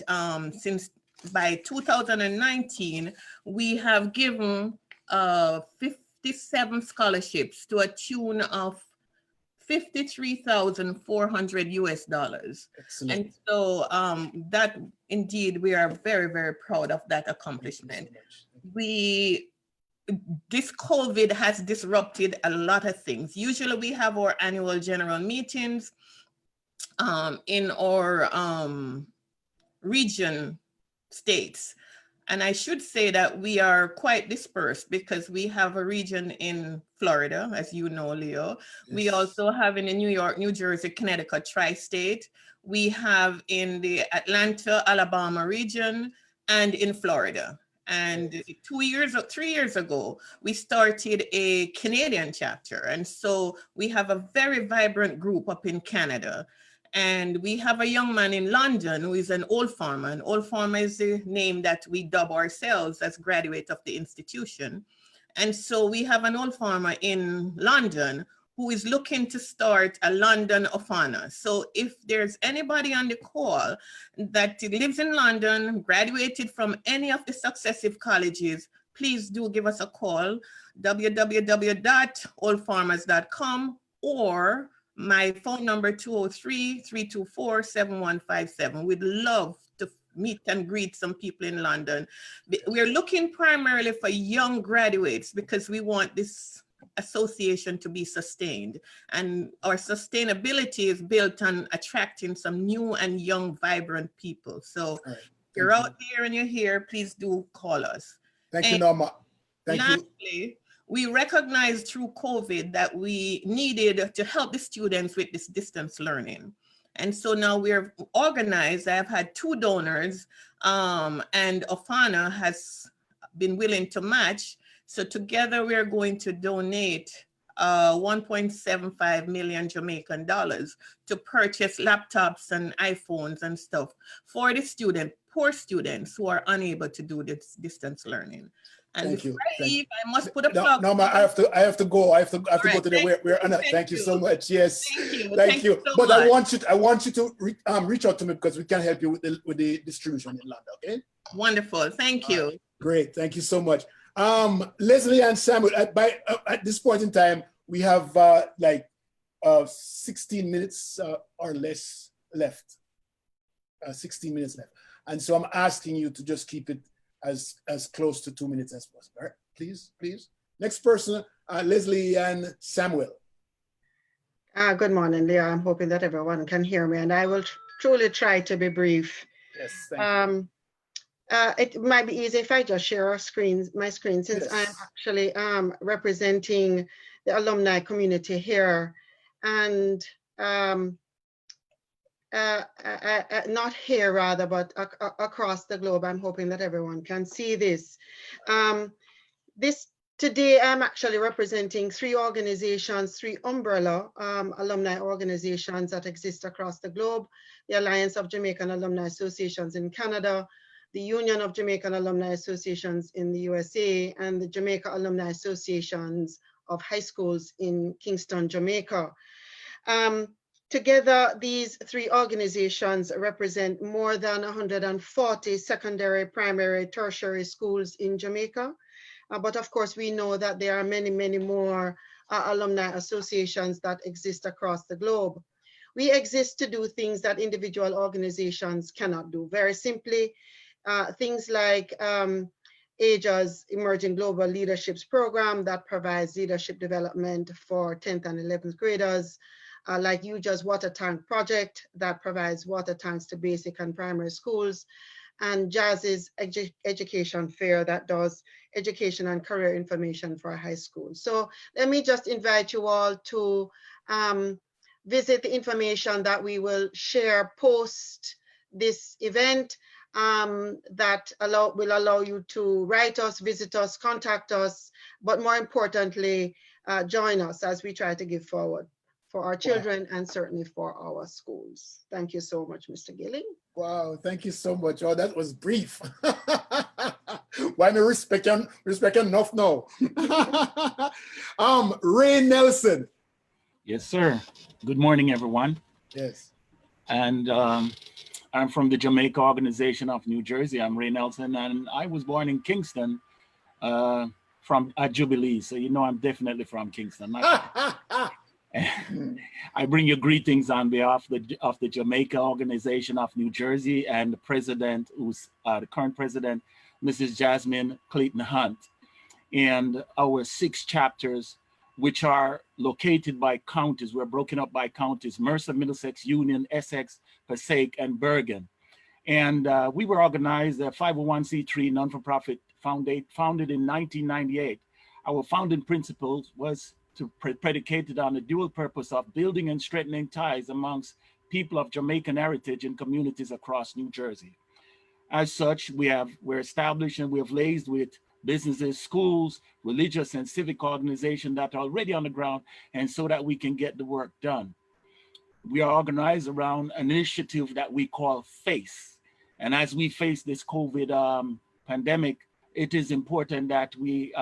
since by 2019, we have given 57 scholarships to a tune of $53,400 US dollars. And so that indeed, we are very, very proud of that accomplishment. This COVID has disrupted a lot of things. Usually we have our annual general meetings in our region states. And I should say that we are quite dispersed because we have a region in Florida, as you know, Leo. Yes. We also have in the New York, New Jersey, Connecticut tri-state. We have in the Atlanta, Alabama region, and in Florida. And 3 years ago, we started a Canadian chapter. And so we have a very vibrant group up in Canada. And we have a young man in London who is an old farmer. An old farmer is the name that we dub ourselves as graduate of the institution. And so we have an old farmer in London who is looking to start a London AFANA. So if there's anybody on the call that lives in London, graduated from any of the successive colleges, please do give us a call, www.oldfarmers.com, or my phone number 203-324-7157. We'd love to meet and greet some people in London. We're looking primarily for young graduates because we want this association to be sustained. And our sustainability is built on attracting some new and young, vibrant people. So if you're out there and you're here, please do call us. Thank you, Norma. Thank you. We recognized through COVID that we needed to help the students with this distance learning. And so now we're organized. I have had 2 donors and AFANA has been willing to match So together we're going to donate 1.75 million Jamaican dollars to purchase laptops and iPhones and stuff for the poor students who are unable to do this distance learning. And Thank you. I must put a plug. No, I have to go. I have to go to the we're on. Thank you so much. Yes. Thank you. But I want you to reach out to me because we can help you with the distribution in London. Okay. Wonderful. Thank you. Great. Thank you so much. Leslie and Samuel, at this point in time, we have 16 minutes or less left. 16 minutes left. And so I'm asking you to just keep it as close to 2 minutes as possible. All right, please. Next person, Leslie and Samuel. Good morning, Leah. I'm hoping that everyone can hear me, and I will truly try to be brief. Yes, thank you. It might be easy if I just share my screen, since yes. I'm actually representing the alumni community here, and not here rather, but across the globe. I'm hoping that everyone can see this. Today I'm actually representing three organizations, three umbrella alumni organizations that exist across the globe: the Alliance of Jamaican Alumni Associations in Canada, the Union of Jamaican Alumni Associations in the USA, and the Jamaica Alumni Associations of High Schools in Kingston, Jamaica. Together, these three organizations represent more than 140 secondary, primary, tertiary schools in Jamaica. But of course, we know that there are many, many more alumni associations that exist across the globe. We exist to do things that individual organizations cannot do. Very simply, things like AJA's Emerging Global Leaderships Program that provides leadership development for 10th and 11th graders, like UJA's Water Tank Project that provides water tanks to basic and primary schools, and JAZ's Education Fair that does education and career information for high school. So let me just invite you all to visit the information that we will share post this event. That will allow you to write us, visit us, contact us, but more importantly, join us as we try to give forward for our children and certainly for our schools. Thank you so much, Mr. Gilling. Wow, thank you so much. Oh, that was brief. Why me respect enough now? Ray Nelson. Yes, sir. Good morning, everyone. Yes. And I'm from the Jamaica Organization of New Jersey. I'm Ray Nelson, and I was born in Kingston from Jubilee. So you know I'm definitely from Kingston. I bring you greetings on behalf of the Jamaica Organization of New Jersey and the president, who's the current president, Mrs. Jasmine Clayton Hunt, and our 6 chapters, which are located by counties. We're broken up by counties: Mercer, Middlesex, Union, Essex, Passaic, and Bergen. And we were organized a 501c3 non-for-profit founded in 1998. Our founding principles was predicated on the dual purpose of building and strengthening ties amongst people of Jamaican heritage and communities across New Jersey. As such, we're established and we have liaised with businesses, schools, religious and civic organizations that are already on the ground, and so that we can get the work done. We are organized around an initiative that we call FACE. And as we face this COVID pandemic, it is important that we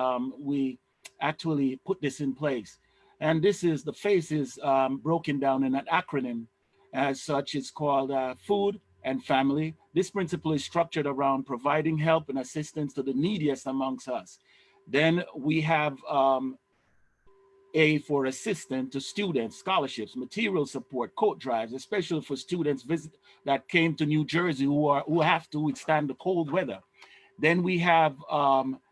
actually put this in place. And the FACE is broken down in an acronym. As such, it's called Food and Family. This principle is structured around providing help and assistance to the neediest amongst us. Then we have A for assistance to students, scholarships, material support, coat drives, especially for students that came to New Jersey who have to withstand the cold weather. Then we have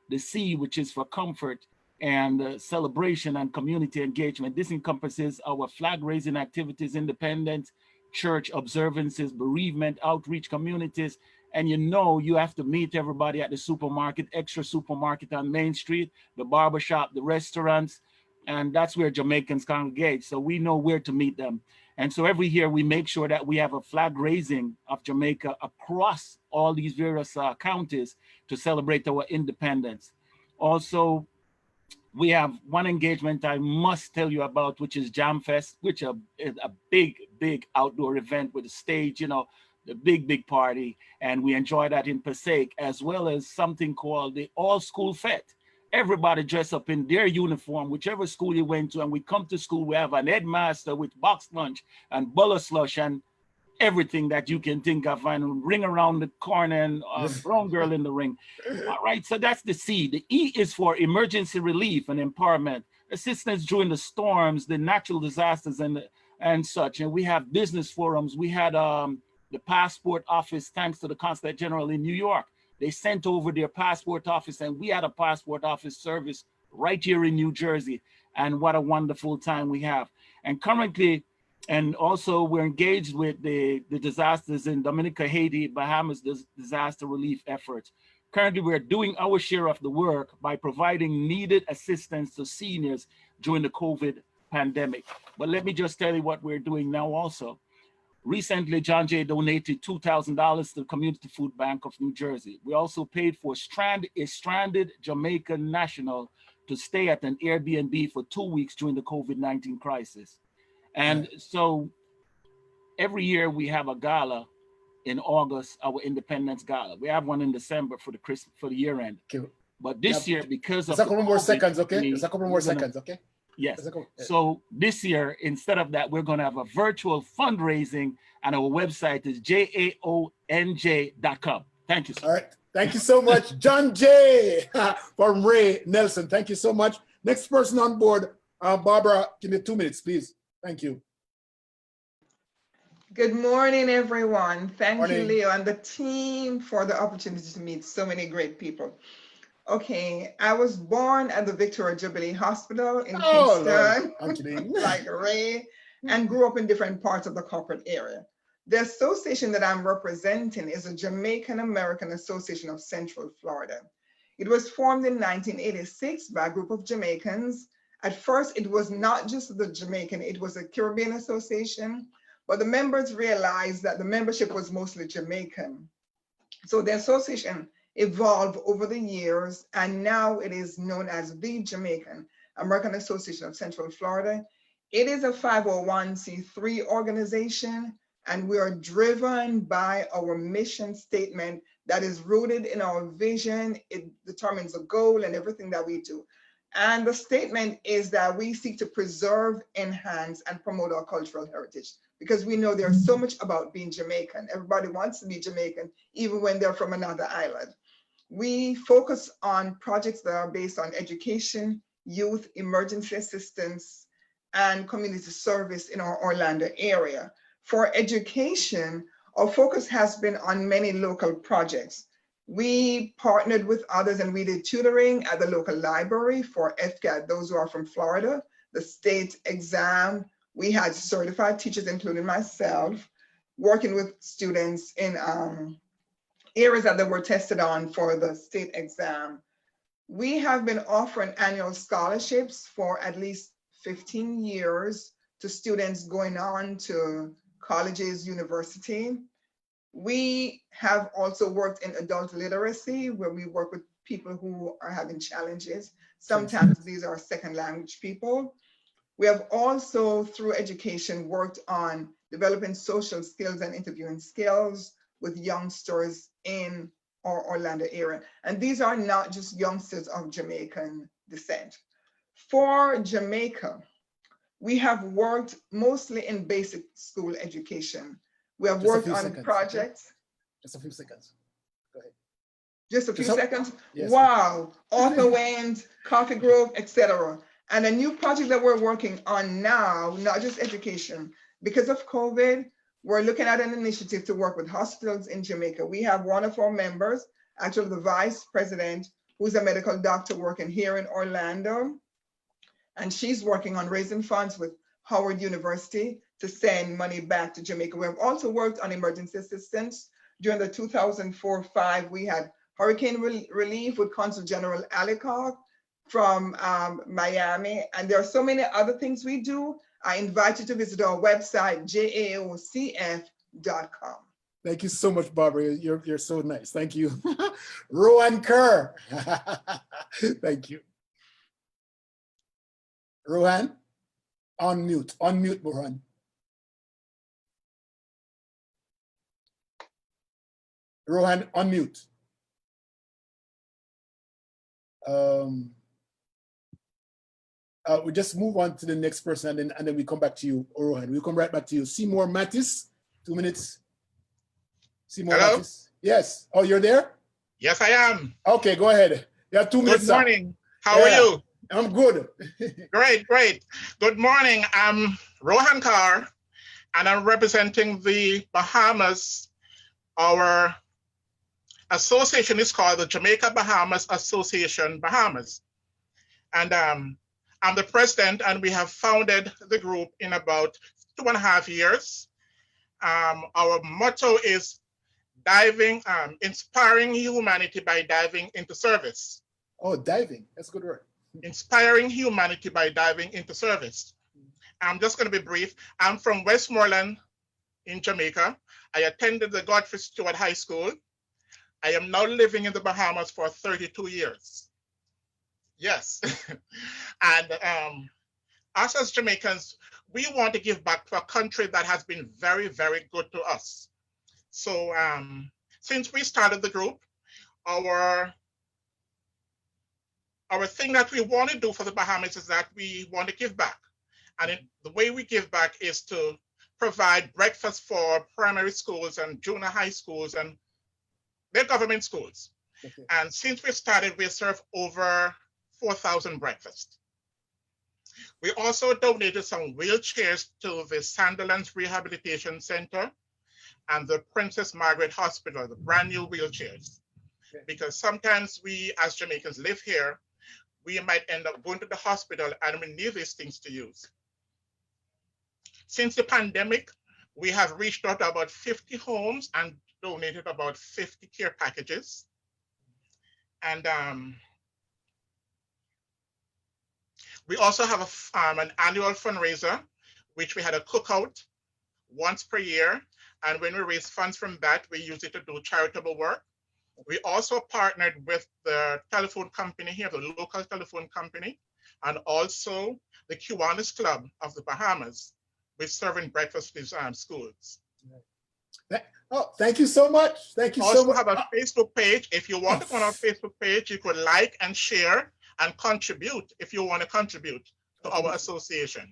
the C, which is for comfort and celebration and community engagement. This encompasses our flag raising activities, independence, church observances, bereavement, outreach communities. And you have to meet everybody at the supermarket, extra supermarket on Main Street, the barbershop, the restaurants, and that's where Jamaicans congregate. So we know where to meet them. And so every year we make sure that we have a flag raising of Jamaica across all these various counties to celebrate our independence. Also, we have one engagement I must tell you about, which is Jam Fest, which is a big outdoor event with a stage, you know, the big party. And we enjoy that in Passaic, as well as something called the All School Fete. Everybody dress up in their uniform, whichever school you went to, and we come to school, we have an headmaster with box lunch and bowl of slush and everything that you can think of, and ring around the corner and brown girl in the ring. All right, so that's the C. The E is for emergency relief and empowerment, assistance during the storms, the natural disasters and such. And we have business forums. We had the passport office, thanks to the Consulate General in New York. They sent over their passport office, and we had a passport office service right here in New Jersey. And what a wonderful time we have. And currently, and also we're engaged with the disasters in Dominica, Haiti, Bahamas, disaster relief efforts. Currently, we're doing our share of the work by providing needed assistance to seniors during the COVID pandemic. But let me just tell you what we're doing now also. Recently, John Jay donated $2,000 to the Community Food Bank of New Jersey. We also paid for a stranded Jamaican national to stay at an Airbnb for 2 weeks during the COVID-19 crisis. And so every year we have a gala in August, our Independence Gala. We have one in December for the year end. But this year, because of a couple more seconds, okay? Just a couple more seconds, okay? Yes. So this year, instead of that, we're going to have a virtual fundraising, and our website is jaonj.com. Thank you, sir. All right. Thank you so much, John Jay from Ray Nelson. Thank you so much. Next person on board, Barbara, give me 2 minutes, please. Thank you. Good morning, everyone. Thank Morning. you, Leo, and the team for the opportunity to meet so many great people. Okay, I was born at the Victoria Jubilee Hospital in Kingston, I'm kidding. like Ray, and grew up in different parts of the corporate area. The association that I'm representing is the Jamaican American Association of Central Florida. It was formed in 1986 by a group of Jamaicans. At first, it was not just the Jamaican, it was a Caribbean association, but the members realized that the membership was mostly Jamaican. So the association evolved over the years, and now it is known as the Jamaican American Association of Central Florida. It is a 501c3 organization, and we are driven by our mission statement that is rooted in our vision. It determines the goal and everything that we do. And the statement is that we seek to preserve, enhance, and promote our cultural heritage, because we know there's so much about being Jamaican. Everybody wants to be Jamaican, even when they're from another island. We focus on projects that are based on education, youth, emergency assistance, and community service in our Orlando area. For education, our focus has been on many local projects. We partnered with others and we did tutoring at the local library for FCAT, those who are from Florida, the state exam. We had certified teachers, including myself, working with students in areas that they were tested on for the state exam. We have been offering annual scholarships for at least 15 years to students going on to colleges, university. We have also worked in adult literacy, where we work with people who are having challenges. Sometimes these are second language people. We have also, through education, worked on developing social skills and interviewing skills with youngsters in our Orlando area. And these are not just youngsters of Jamaican descent. For Jamaica, we have worked mostly in basic school education. We have worked on projects. Okay? Just a few seconds. Go ahead. Just a few seconds? Yes. Wow. Author Wayne's, Coffee Grove, etc. And a new project that we're working on now, not just education, because of COVID, we're looking at an initiative to work with hospitals in Jamaica. We have one of our members, actually the vice president, who's a medical doctor working here in Orlando. And she's working on raising funds with Howard University to send money back to Jamaica. We have also worked on emergency assistance. During the 2004-05, we had hurricane relief with Consul General Alicock from Miami. And there are so many other things we do. I invite you to visit our website, jaocf.com. Thank you so much, Barbara. You're so nice. Thank you. Rowan Kerr. Thank you. Rohan, unmute, Rohan. Rohan, unmute. We just move on to the next person and then we come back to you, Rohan. We'll come right back to you. Seymour Mattis, 2 minutes. Seymour Mattis. Yes. Oh, you're there? Yes, I am. Okay, go ahead. You have 2 minutes. Good morning. How are you? I'm good. Great, great. Good morning. I'm Rohan Carr, and I'm representing the Bahamas. Our association is called the Jamaica Bahamas Association Bahamas. And I'm the president, and we have founded the group in about 2.5 years. Our motto is inspiring humanity by diving into service. Oh, diving, that's a good word. Inspiring humanity by diving into service. I'm just going to be brief. I'm from Westmoreland in Jamaica. I attended the Godfrey Stewart High School. I am now living in the Bahamas for 32 years. Yes. And us as Jamaicans, we want to give back to a country that has been very, very good to us. So since we started the group, our thing that we want to do for the Bahamas is that we want to give back. And the way we give back is to provide breakfast for primary schools and junior high schools and their government schools. Okay. And since we started, we serve over 4,000 breakfasts. We also donated some wheelchairs to the Sandilands Rehabilitation Center and the Princess Margaret Hospital, the brand new wheelchairs. Okay. Because sometimes we as Jamaicans live here, we might end up going to the hospital and we need these things to use. Since the pandemic, we have reached out to about 50 homes and donated about 50 care packages. And we also have an annual fundraiser, which we had a cookout once per year. And when we raise funds from that, we use it to do charitable work. We also partnered with the telephone company here, the local telephone company, and also the Kiwanis Club of the Bahamas. We're serving breakfast in schools. Oh, thank you so much. Thank you also so much. Have a Facebook page. If you want to go on our Facebook page, you could like and share and contribute if you want to contribute to our association.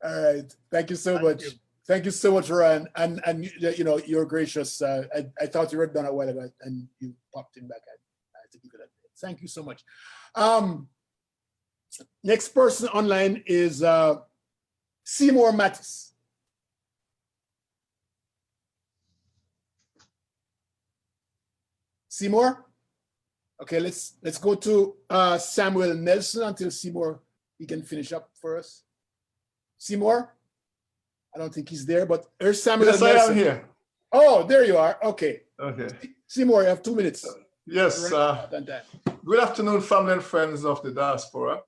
All right. Thank you so much. Thank you so much, Ryan. And you know, you're gracious. I thought you were done a while ago and you popped in back. I think you could have. Thank you so much. Next person online is Seymour Mattis. Seymour? Okay, let's go to Samuel Nelson until Seymour, he can finish up for us. Seymour? I don't think he's there, but there's Samuel Yes, Nelson. I am here. Oh, there you are. Okay. Okay. Seymour, you have 2 minutes. Yes. Good afternoon, family and friends of the diaspora.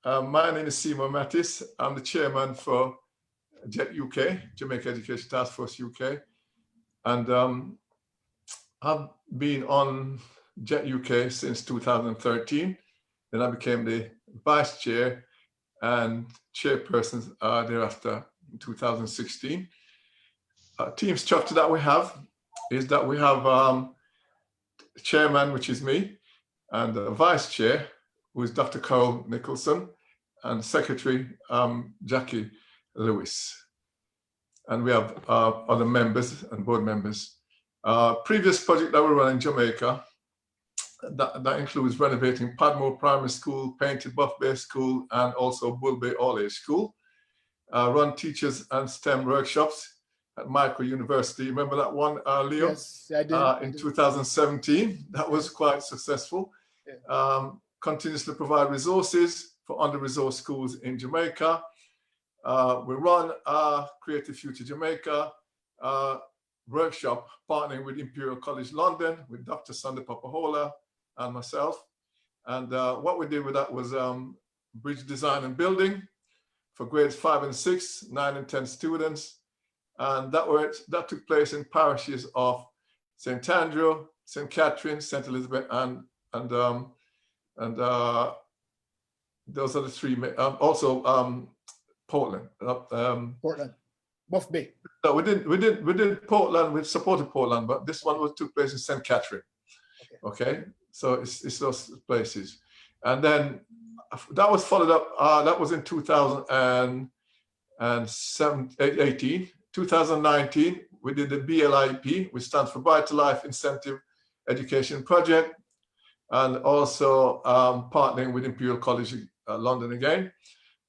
My name is Seymour Mattis. I'm the chairman for JET UK, Jamaica Education Taskforce UK. And I've been on JET UK since 2013. Then I became the vice chair and chairperson thereafter in 2016. Team structure that we have is that we have chairman, which is me, and the vice chair, who is Dr. Carol Nicholson, and secretary, Jackie Lewis. And we have other members and board members. Previous project that we run in Jamaica, that includes renovating Padmore Primary School, painted Buff Bay School, and also Bull Bay All Age School. Run teachers and STEM workshops at Micro University. Remember that one, Leo? Yes, I did. In 2017, that was quite successful. Yeah. Continuously provide resources for under-resourced schools in Jamaica. We run Creative Future Jamaica workshop, partnering with Imperial College London, with Dr. Sunday Papahola and myself. And what we did with that was bridge design and building for grades 5 and 6, 9 and 10 students. And that took place in parishes of St. Andrew, St. Catherine, St. Elizabeth, and those are the three. Also, Portland. Portland, Buff Bay. No, we did Portland. We supported Portland, but this one took place in St. Catherine. Okay, so it's those places, and then that was followed up. That was in 2018. 2019, we did the BLIP, which stands for Bright to Life Incentive Education Project, and also partnering with Imperial College London again.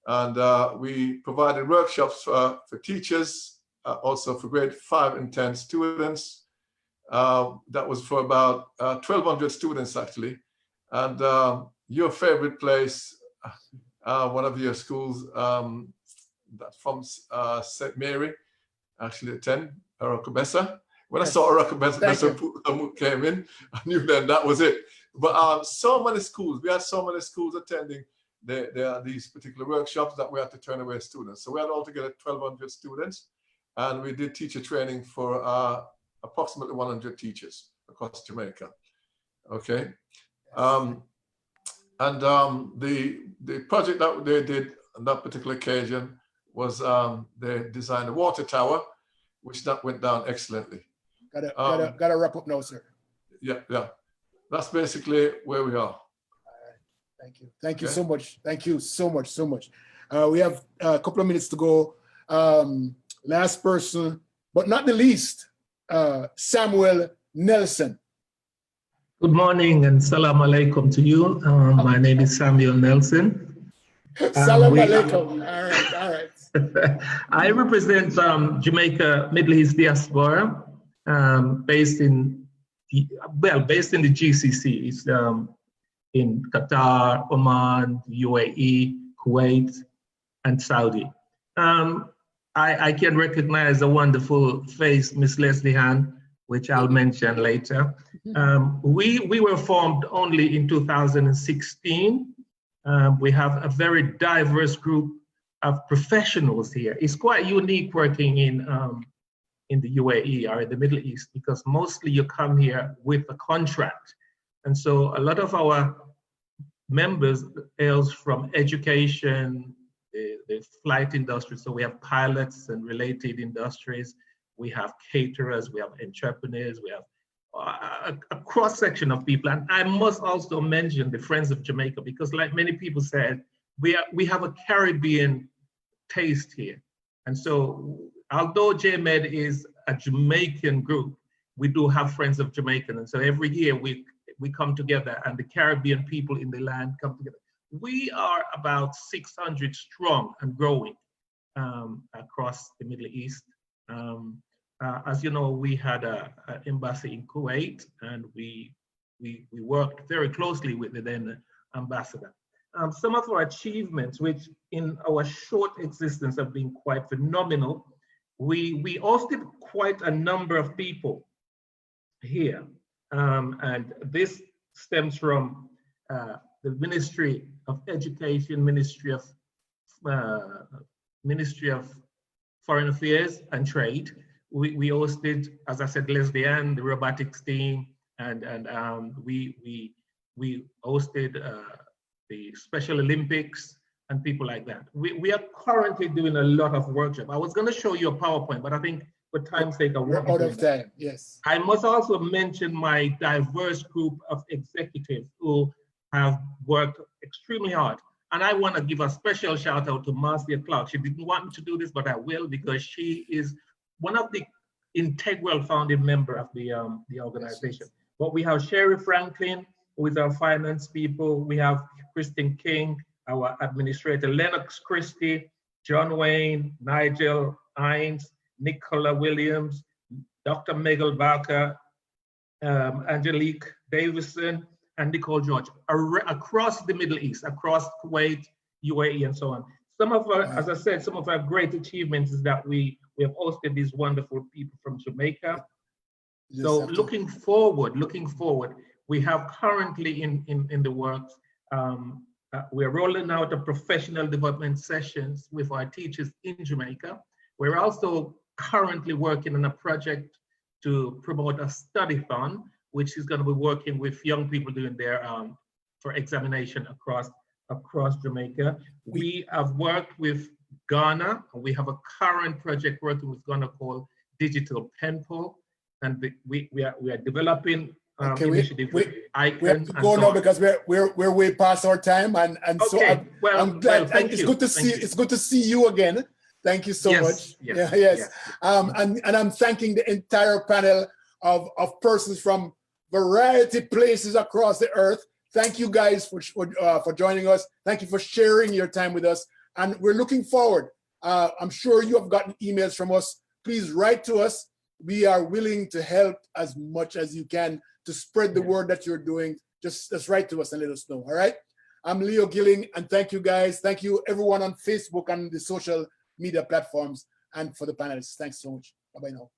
And we provided workshops for teachers, also for grade 5 and 10 students. That was for about 1,200 students actually. And your favorite place, one of your schools, that's from St. Mary, actually attend Arakabessa. When I saw Arakabessa came in, I knew then that was it. But so many schools, we had so many schools attending these particular workshops that we had to turn away students. So we had altogether 1,200 students, and we did teacher training for approximately 100 teachers across Jamaica. Okay. The project that they did on that particular occasion was they designed a water tower, which that went down excellently. Gotta wrap up now, sir. Yeah. That's basically where we are. Thank you. Thank you so much. Thank you so much. We have a couple of minutes to go. Last person, but not the least, Samuel Nelson. Good morning and salam alaikum to you. My name is Samuel Nelson. Salam alaikum. All right. I represent Jamaica Middle East Diaspora, based in the GCC. It's in Qatar, Oman, UAE, Kuwait, and Saudi. I can recognize a wonderful face, Miss Leslie Han, which I'll mention later. We were formed only in 2016. We have a very diverse group of professionals here. It's quite unique working in the UAE or in the Middle East, because mostly you come here with a contract. And so a lot of our members hails from education, the flight industry. So we have pilots and related industries. We have caterers, we have entrepreneurs, we have a cross-section of people. And I must also mention the Friends of Jamaica, because like many people said, we have a Caribbean taste here. And so although JMED is a Jamaican group, we do have Friends of Jamaica. And so every year we come together and the Caribbean people in the land come together. We are about 600 strong and growing across the Middle East. As you know, we had an embassy in Kuwait, and we worked very closely with the then ambassador. Some of our achievements, which in our short existence have been quite phenomenal, we hosted quite a number of people here. And this stems from the Ministry of Education, Ministry of Foreign Affairs and Trade. We hosted, as I said, Leslie Ann, the robotics team, and we hosted the Special Olympics and people like that. We are currently doing a lot of workshops. I was going to show you a PowerPoint, but I think for time's sake, we're out of time. Yes. I must also mention my diverse group of executives who have worked extremely hard. And I want to give a special shout out to Marcia Clark. She didn't want me to do this, but I will, because she is one of the integral founding member of the organization. But we have Sherry Franklin, who is our finance people. We have Kristen King, our administrator, Lennox Christie, John Wayne, Nigel Hines, Nicola Williams, Dr. Megal Barker, Angelique Davison, and Nicole George, across the Middle East, across Kuwait, UAE, and so on. Some of our, as I said, some of our great achievements is that we have hosted these wonderful people from Jamaica. Yes, so looking forward, we have currently in the works, we're rolling out a professional development sessions with our teachers in Jamaica. We're also currently working on a project to promote a study-thon, which is going to be working with young people doing their for examination across across Jamaica. We have worked with Ghana, and we have a current project working with Ghana called Digital Temple, and we are developing initiative with ICANN. We have to go now because we're way past our time, and okay. so I'm glad. Thank it's you. good to see. It's good to see you again. Thank you so much. Yes, yes. And I'm thanking the entire panel of persons from variety places across the earth. Thank you guys for joining us. Thank you for sharing your time with us. And we're looking forward. I'm sure you have gotten emails from us. Please write to us. We are willing to help as much as you can to spread the word that you're doing. Just write to us and let us know. All right. I'm Leo Gilling, and thank you guys. Thank you everyone on Facebook and the social media platforms, and for the panelists. Thanks so much. Bye-bye now.